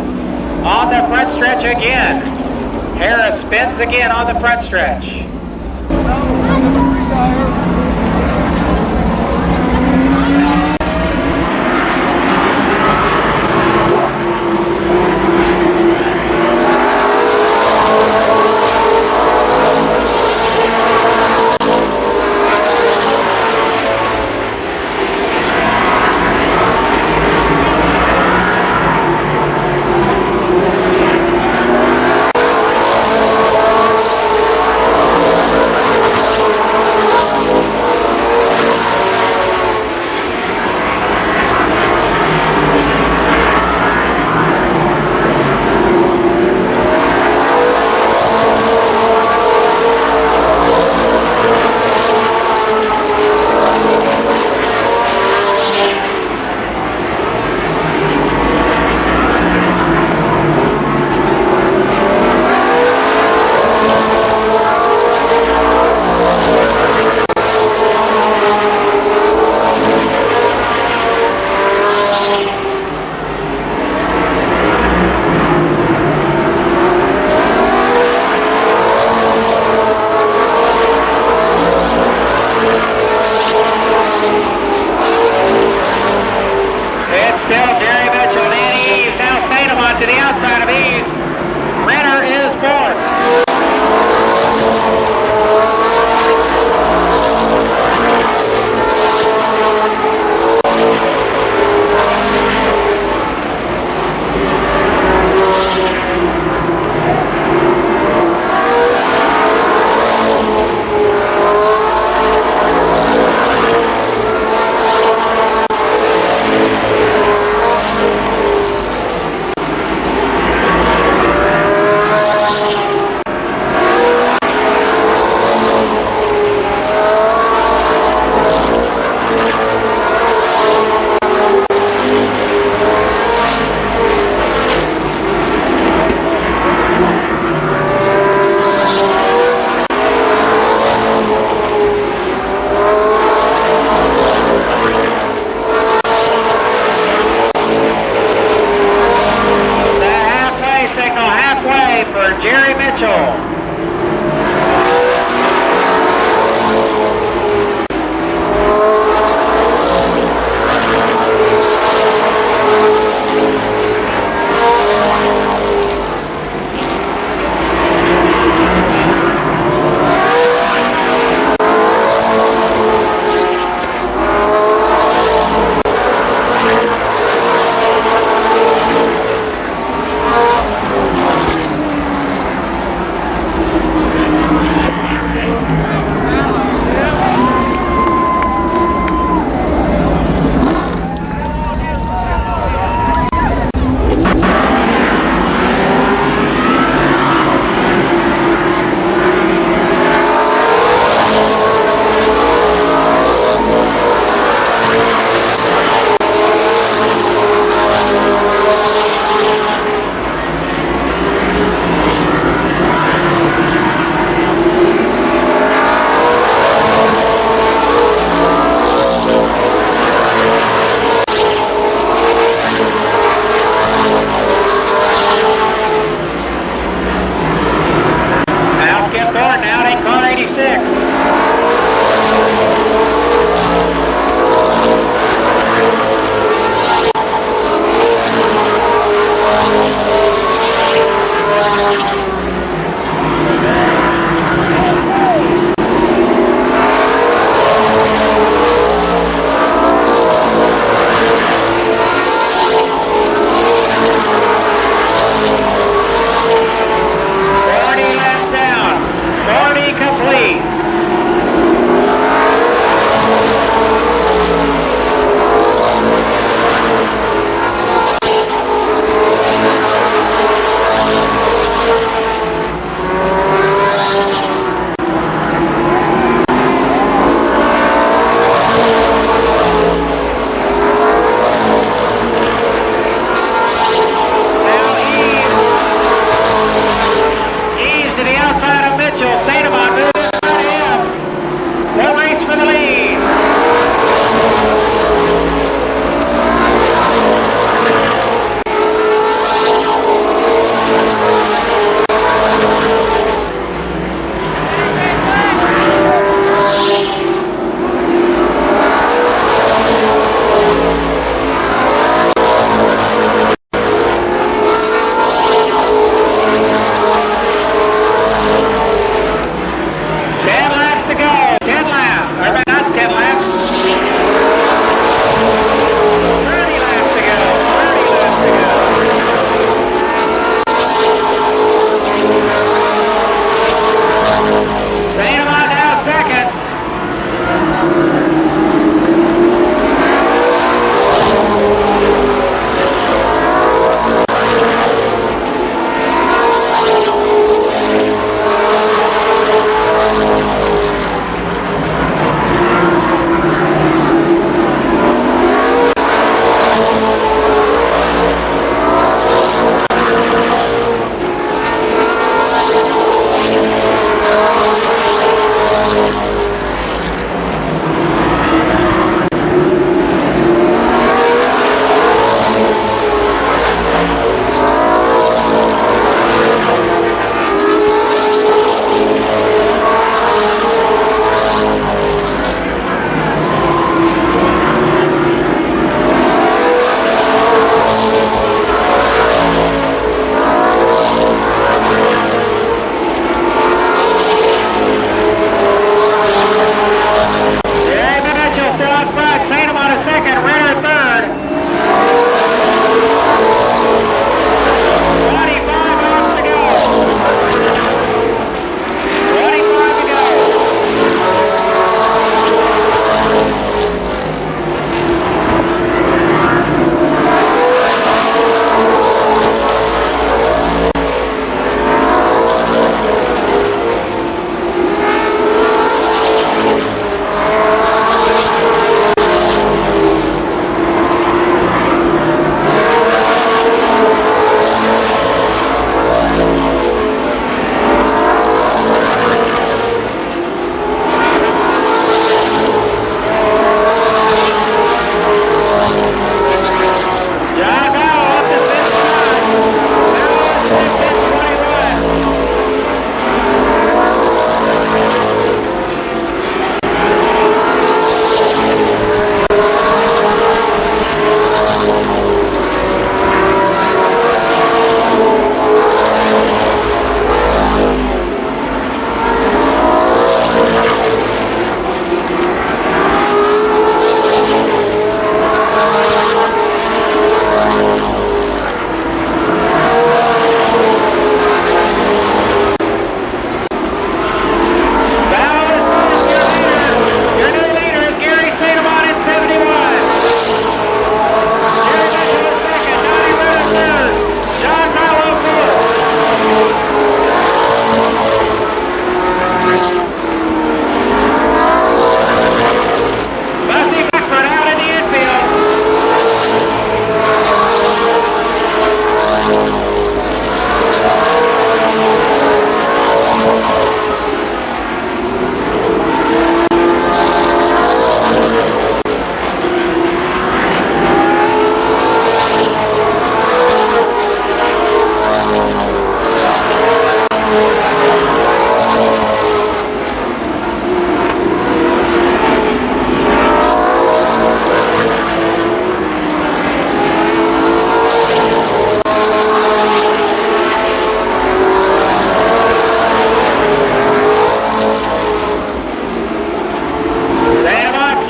on the front stretch again. Harris spins again on the front stretch. To the outside of Ease. Renner is fourth.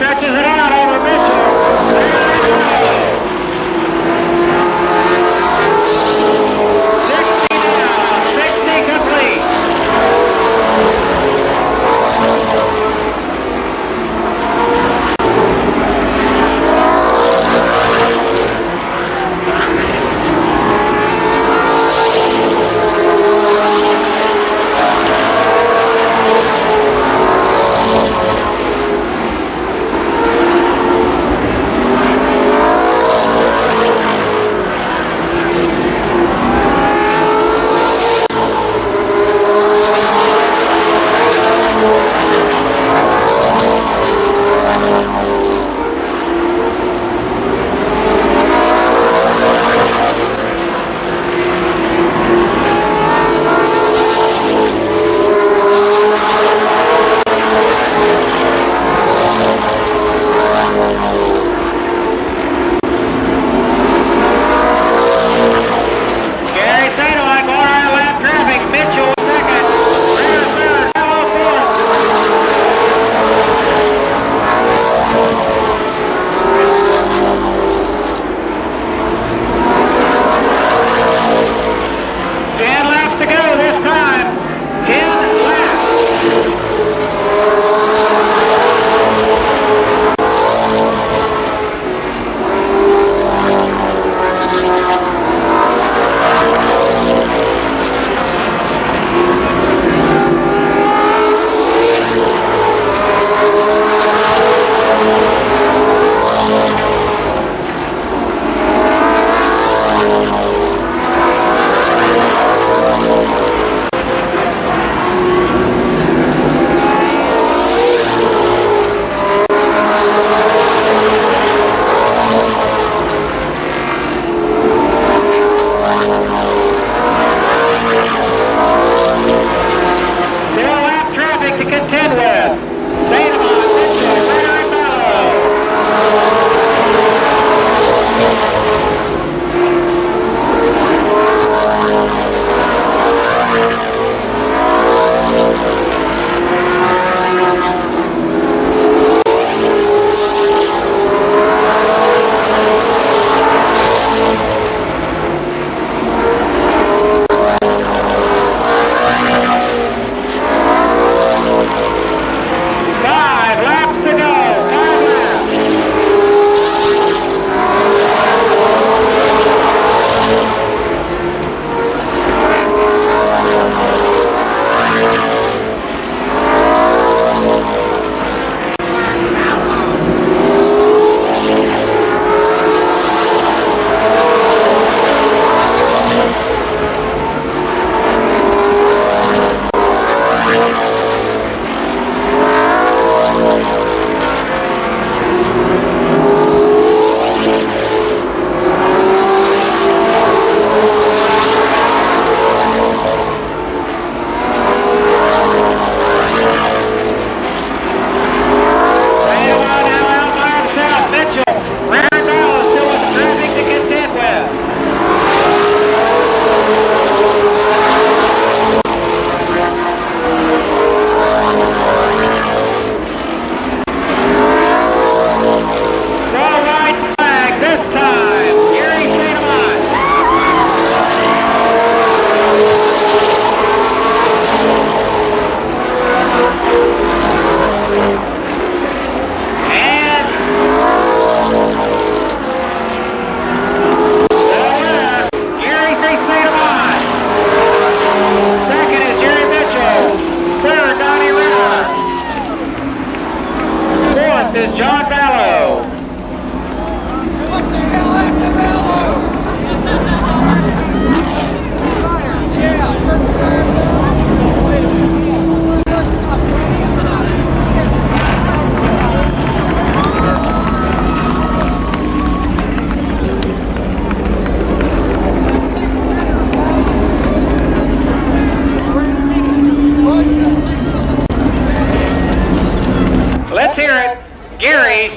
stretches it out over Mitchell. There we go. 60 down, 60 complete.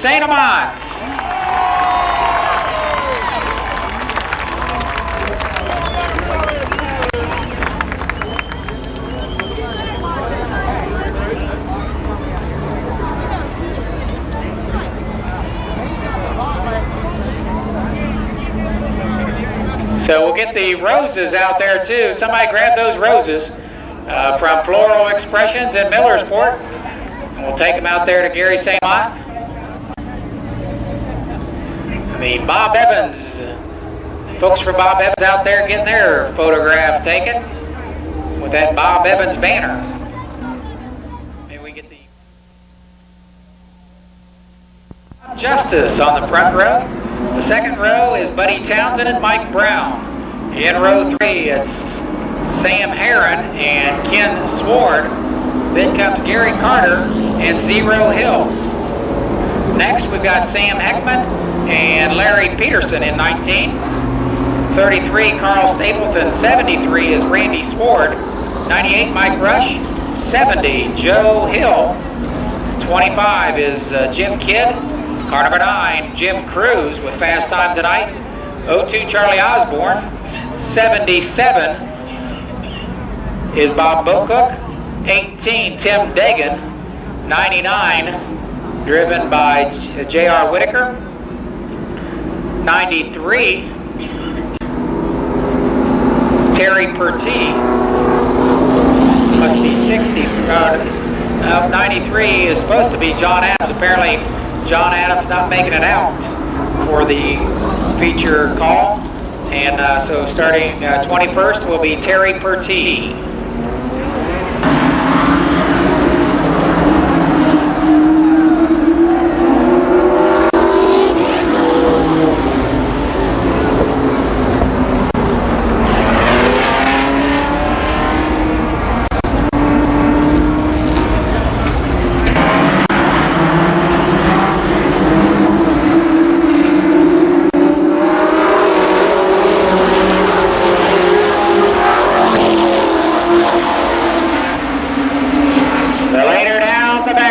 St. Amant. So we'll get the roses out there too. Somebody grab those roses from Floral Expressions in Millersport. And we'll take them out there to Gary St. Mott. The Bob Evans, folks from Bob Evans out there getting their photograph taken with that Bob Evans banner. Maybe we get the Justice on the front row. The second row is Buddy Townsend and Mike Brown. In row 3, it's Sam Herron and Ken Sward. Then comes Gary Carter and Zero Hill. Next, we've got Sam Heckman and Larry Peterson in 19. 33, Carl Stapleton. 73 is Randy Sward. 98, Mike Rush. 70, Joe Hill. 25 is Jim Kidd. Car number 9, Jim Cruz with fast time tonight. 02, Charlie Osborne. 77 is Bob Bocook. 18, Tim Dagan. 99, driven by J.R. Whitaker. 93, Terry Pertee. Must be 60. 93 is supposed to be John Adams. Apparently, John Adams not making it out for the feature call. And so starting 21st will be Terry Pertee.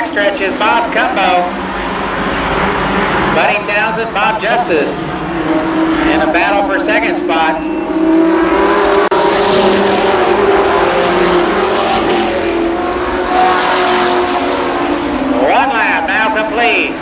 Stretch is Bob Cumbo, Buddy Townsend, Bob Justice in a battle for second spot. One lap now complete.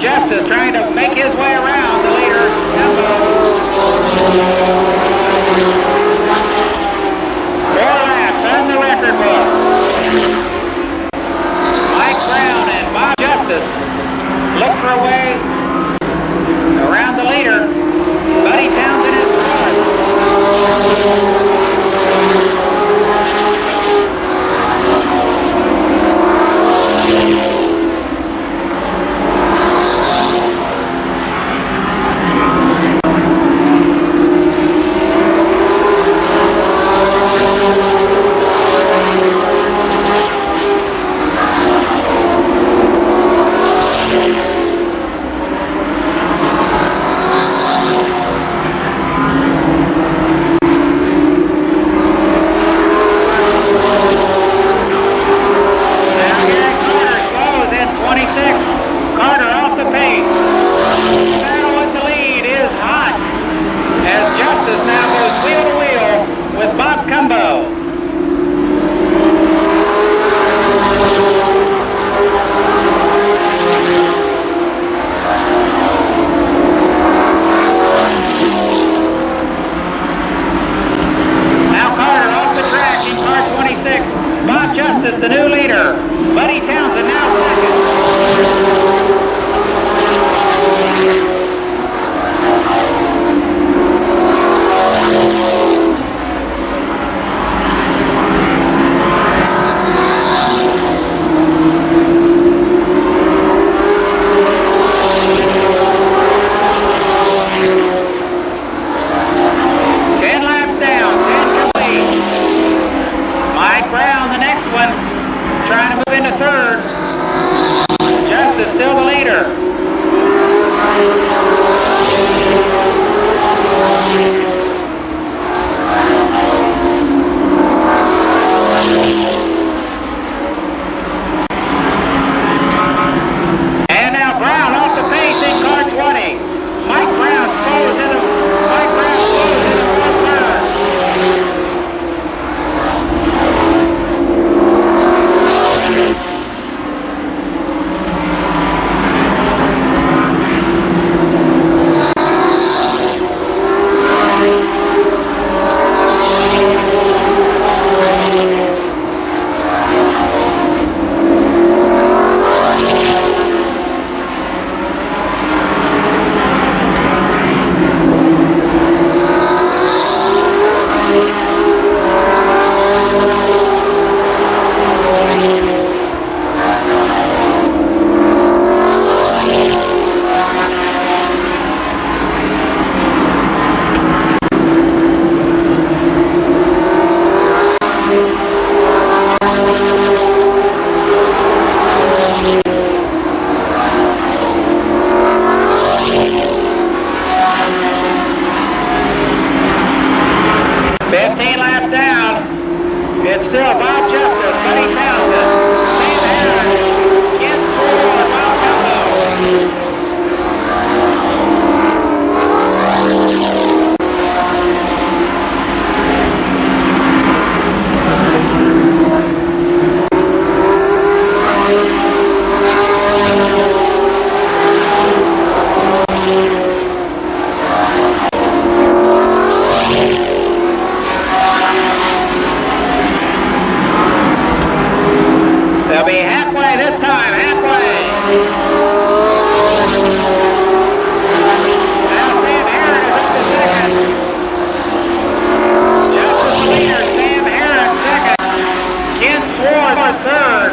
Justice trying to make his way around the leader. 4 laps on the record books. Mike Brown and Bob Justice look for a way around the leader. Buddy Townsend is fourth. Now still. Bob Justice, Buddy Townsend, Sam Aaron, Ken Swore, Bob Gumbo. They'll be halfway this time, halfway. Now Sam Aaron is up to second. Justice the leader, Sam Aaron second. Ken Swore third.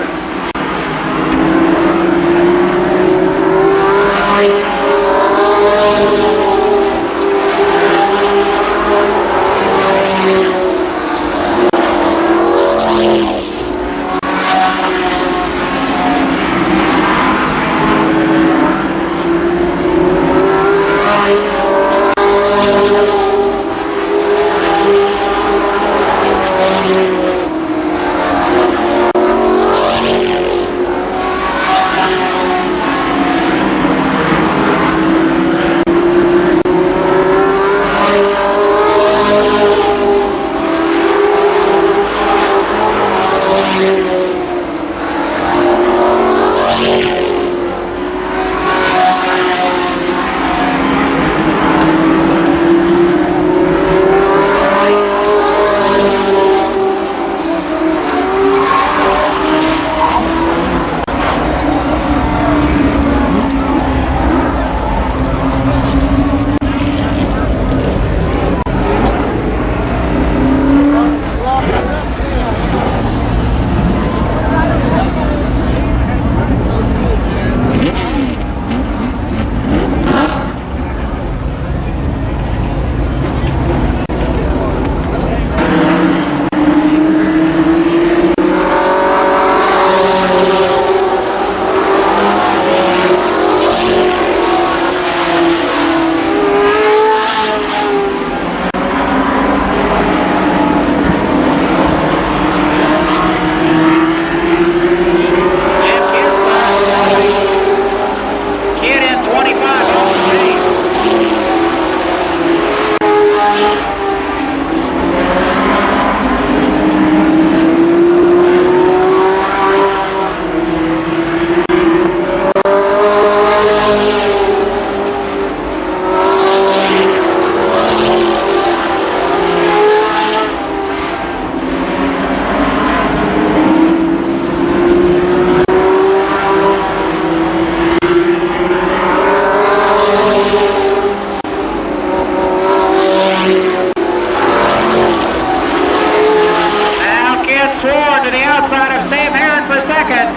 Swore to the outside of Sam Aaron for second.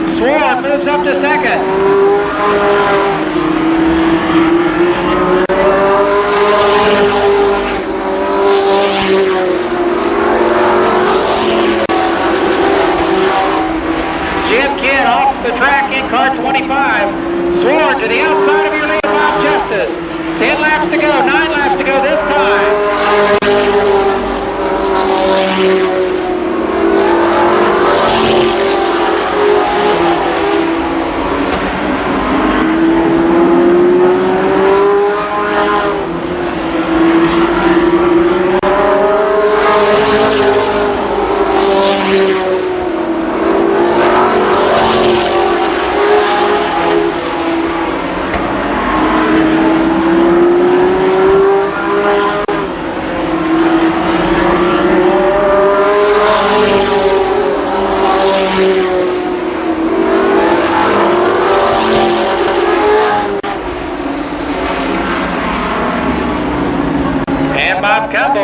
Swore moves up to second. Jim Kidd off the track in car 25. Swore to the outside of your lead, Bob Justice. 10 laps to go, 9 laps to go this time.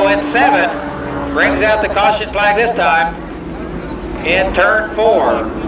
In 7, brings out the caution flag this time in turn 4.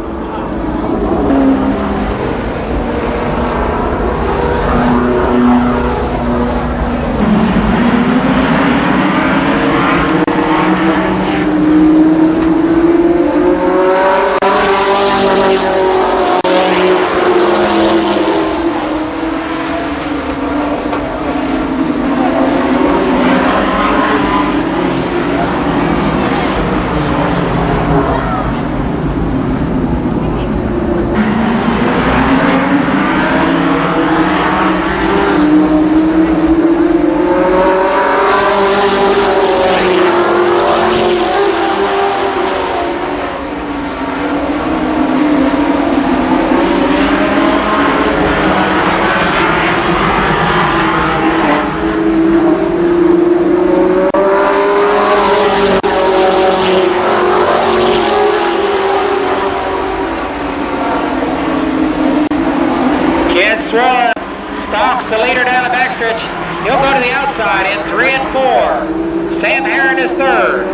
And Sword stalks the leader down the backstretch. He'll go to the outside in 3 and 4. Sam Herron is third.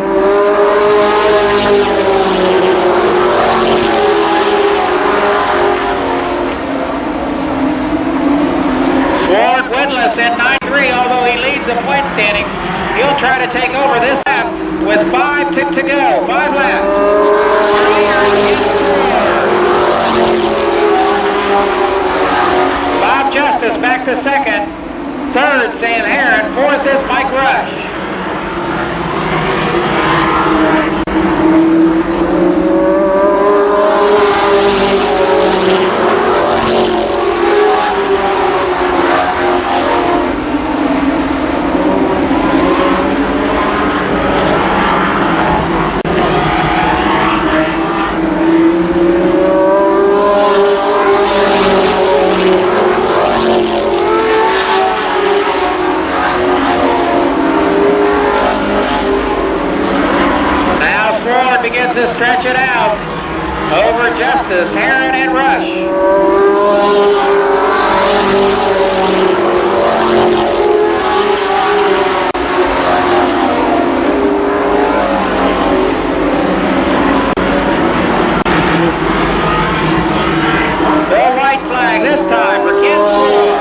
Sword winless in 9-3, although he leads the point standings. He'll try to take over this lap with 5 to go. 5 laps. Bob Justice back to second. Third, Sam Herron. Fourth is Mike Rush. Begins to stretch it out over Justice, Herron, and Rush. The white flag this time for Ken Sword.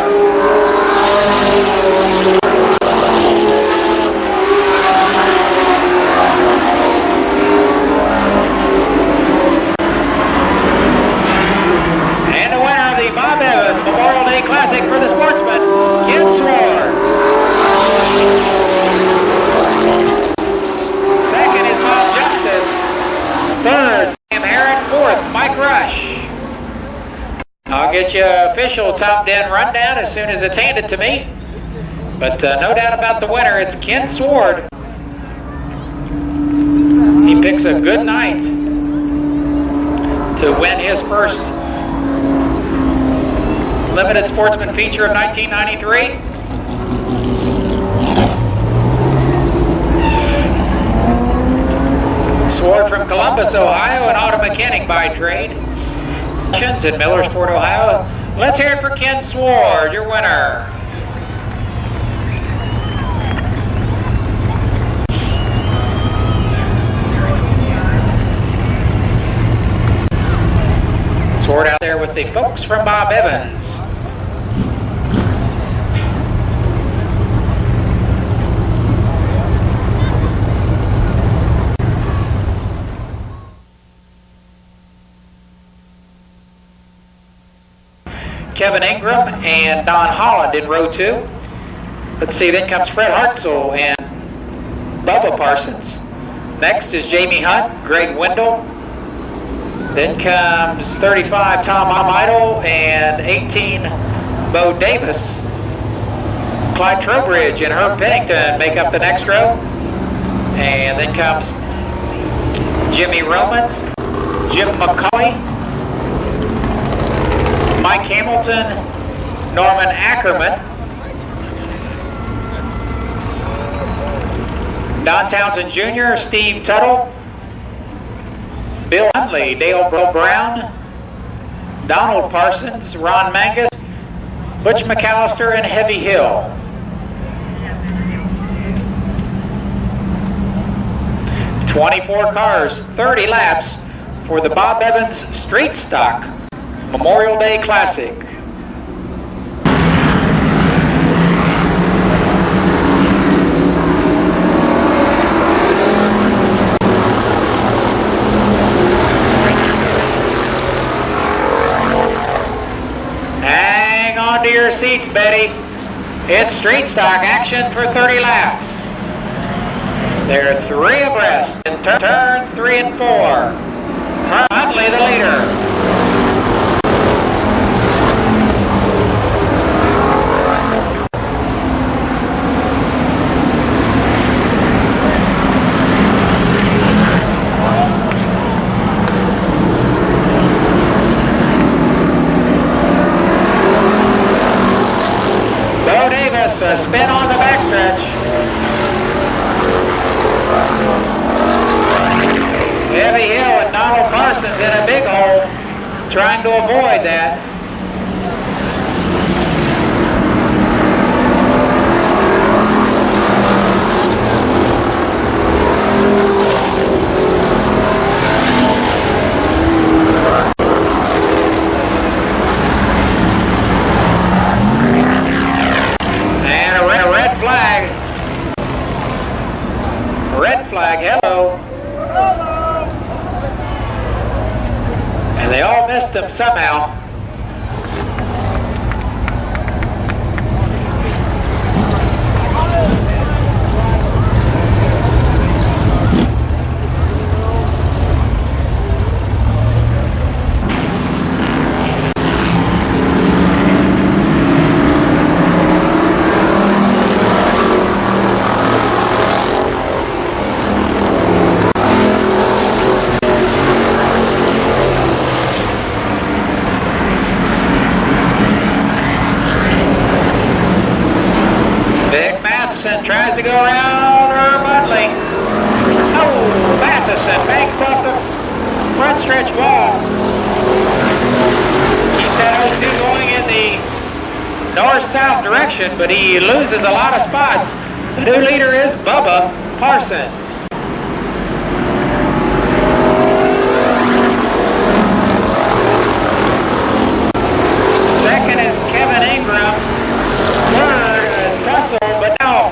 Memorial Day Classic for the sportsman, Ken Sword. Second is Bob Justice. Third, Sam Herron. Fourth, Mike Rush. I'll get you an official top 10 rundown as soon as it's handed to me. But no doubt about the winner, it's Ken Sword. He picks a good night to win his first Limited Sportsman feature of 1993. Sword from Columbus, Ohio, an auto mechanic by trade. In Millersport, Ohio. Let's hear it for Ken Sword, your winner. Sword out there with the folks from Bob Evans. Kevin Ingram and Don Holland in row 2. Let's see, then comes Fred Hartzell and Bubba Parsons. Next is Jamie Hunt, Greg Wendell. Then comes 35 Tom Idle and 18 Bo Davis. Clyde Trowbridge and Herb Pennington make up the next row. And then comes Jimmy Romans, Jim McCauley, Mike Hamilton, Norman Ackerman, Don Townsend Jr., Steve Tuttle, Bill Hunley, Dale Brown, Donald Parsons, Ron Mangus, Butch McAllister, and Heavy Hill. "24 cars, 30 laps for the Bob Evans Street Stock Memorial Day Classic." Hang on to your seats, Betty. It's street stock action for 30 laps. They're 3 abreast in turns 3 and 4. Huntley the leader. Bo Davis, a spin on the backstretch. Heavy Hill and Donald Parsons in a big hole, trying to avoid that. them somehow. Tries to go around her Butley. Oh, Matheson banks off the front stretch wall. Keeps that 02 going in the north-south direction, but he loses a lot of spots. The new leader is Bubba Parsons. Second is Kevin Ingram. Third, Tussle, but now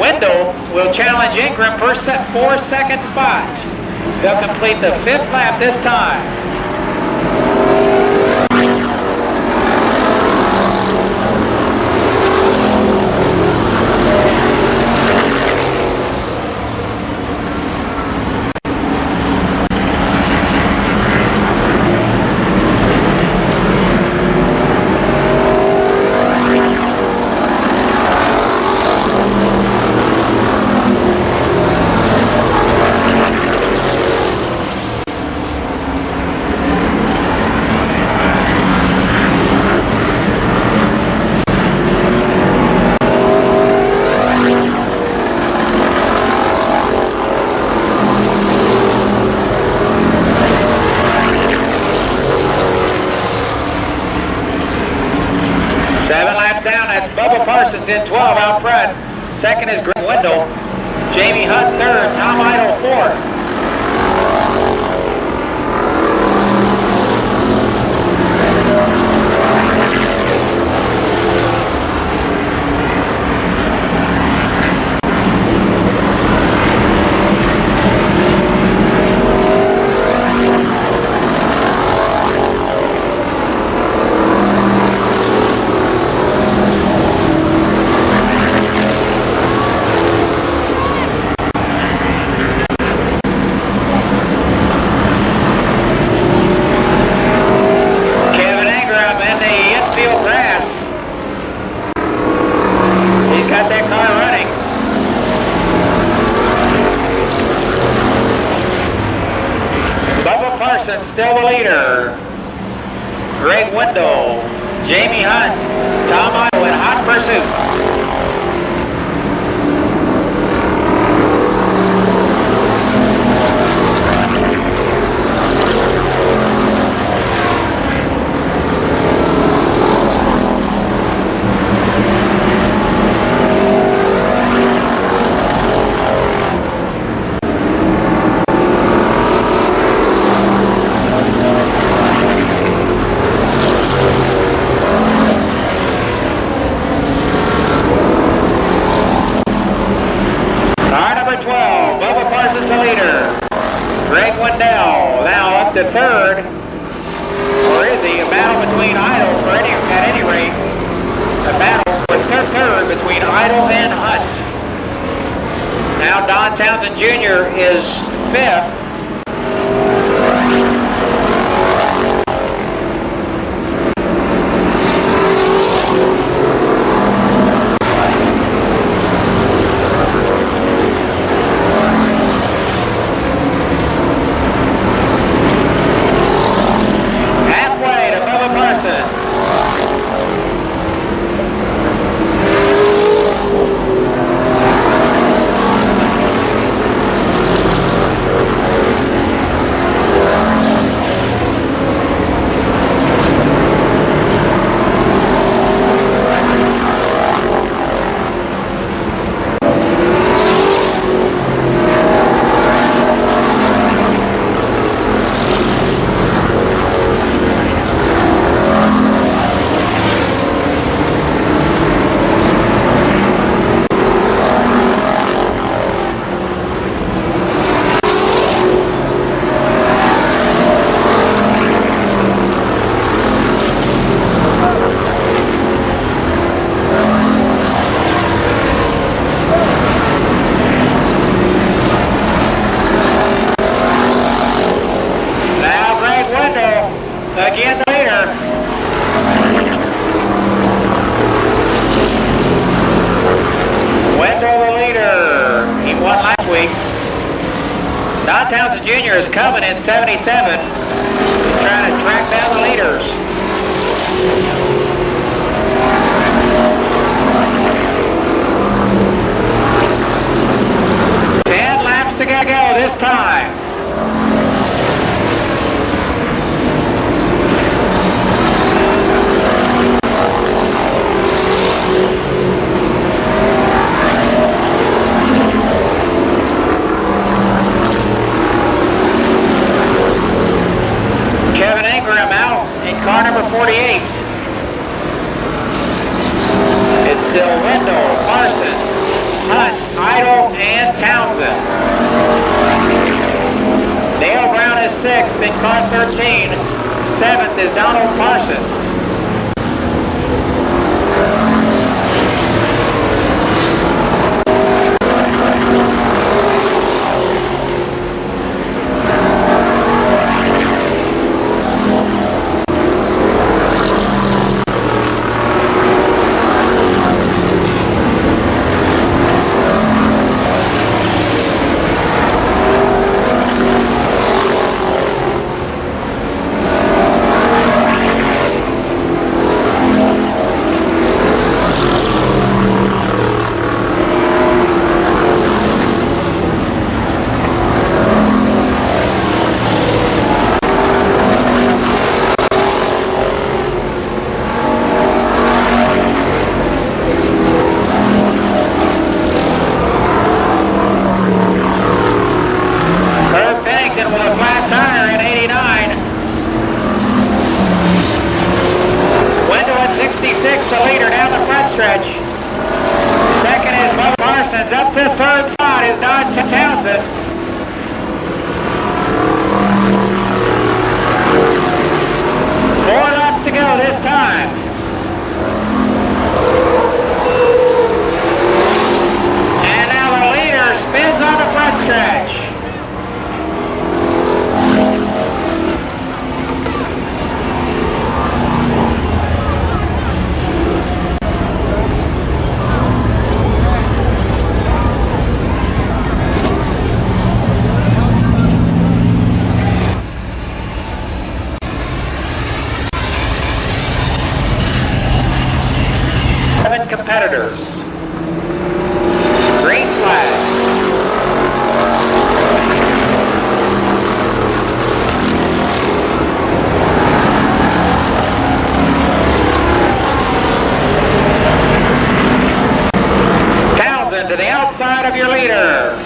Wendell will challenge Ingram for 4-second spot. They'll complete the 5th lap this time. In 12 out front. Second is Greg Wendell. Jamie Hunt third. Tom Idle fourth. Still the leader. Greg Wendell, Jamie Hunt, Tom Idle in hot pursuit. To third, or is he? A battle between Idle, at any rate, a battle for third between Idle and Hunt. Now Don Townsend Jr. is fifth. Townsend Jr. is coming in 77. He's trying to track down the leaders. To go this time. Kevin Ingram out in car number 48. It's still Wendell, Parsons, Hunt, Idle, and Townsend. Dale Brown is 6th in car 13. 7th is Donald Parsons. Pennington with a flat tire in 89. Wendell at 66, the leader down the front stretch. Second is Bubba Parsons. Up to third spot is Don Townsend. Four laps to go this time. And now the leader spins on the front stretch. Competitors. Green flag. Townsend to the outside of your leader.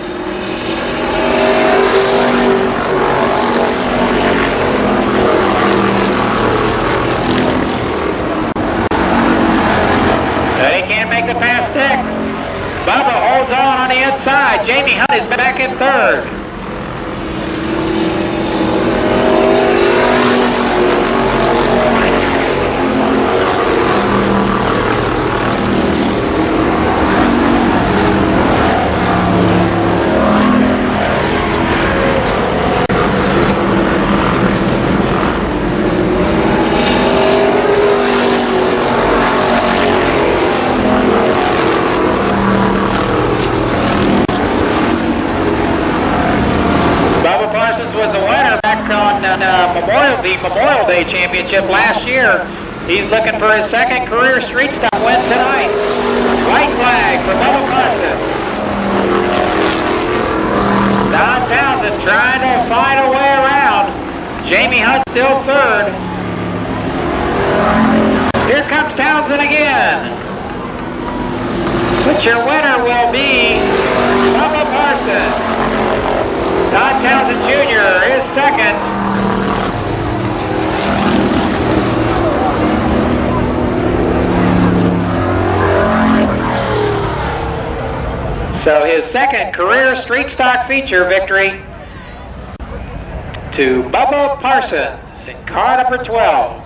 Make the pass stick. Bubba holds on the inside. Jamie Hunt is back in third. Was the winner back on the Memorial Day Championship last year. He's looking for his second career street stock win tonight. White flag for Bubba Parsons. Don Townsend trying to find a way around. Jamie Hunt still third. Here comes Townsend again. But your winner will be Bubba Parsons. Don Townsend Jr. is second. So his second career street stock feature victory to Bubba Parsons in car number 12.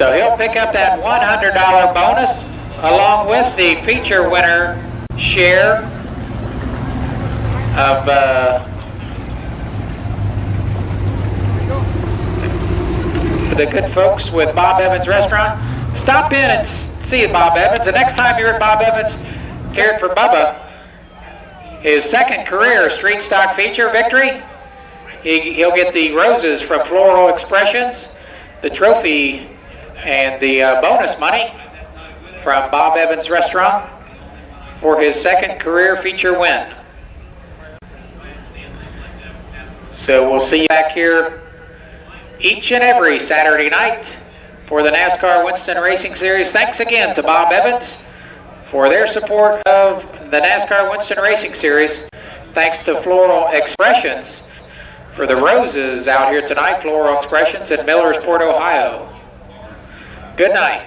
So he'll pick up that $100 bonus along with the feature winner share of the good folks with Bob Evans Restaurant. Stop in and see Bob Evans. The next time you're at Bob Evans, cared for Bubba, his second career street stock feature victory. He'll get the roses from Floral Expressions, the trophy, and the bonus money from Bob Evans Restaurant for his second career feature win. So we'll see you back here each and every Saturday night for the NASCAR Winston Racing Series. Thanks again to Bob Evans for their support of the NASCAR Winston Racing Series. Thanks to Floral Expressions for the roses out here tonight. Floral Expressions in Millersport, Ohio. Good night.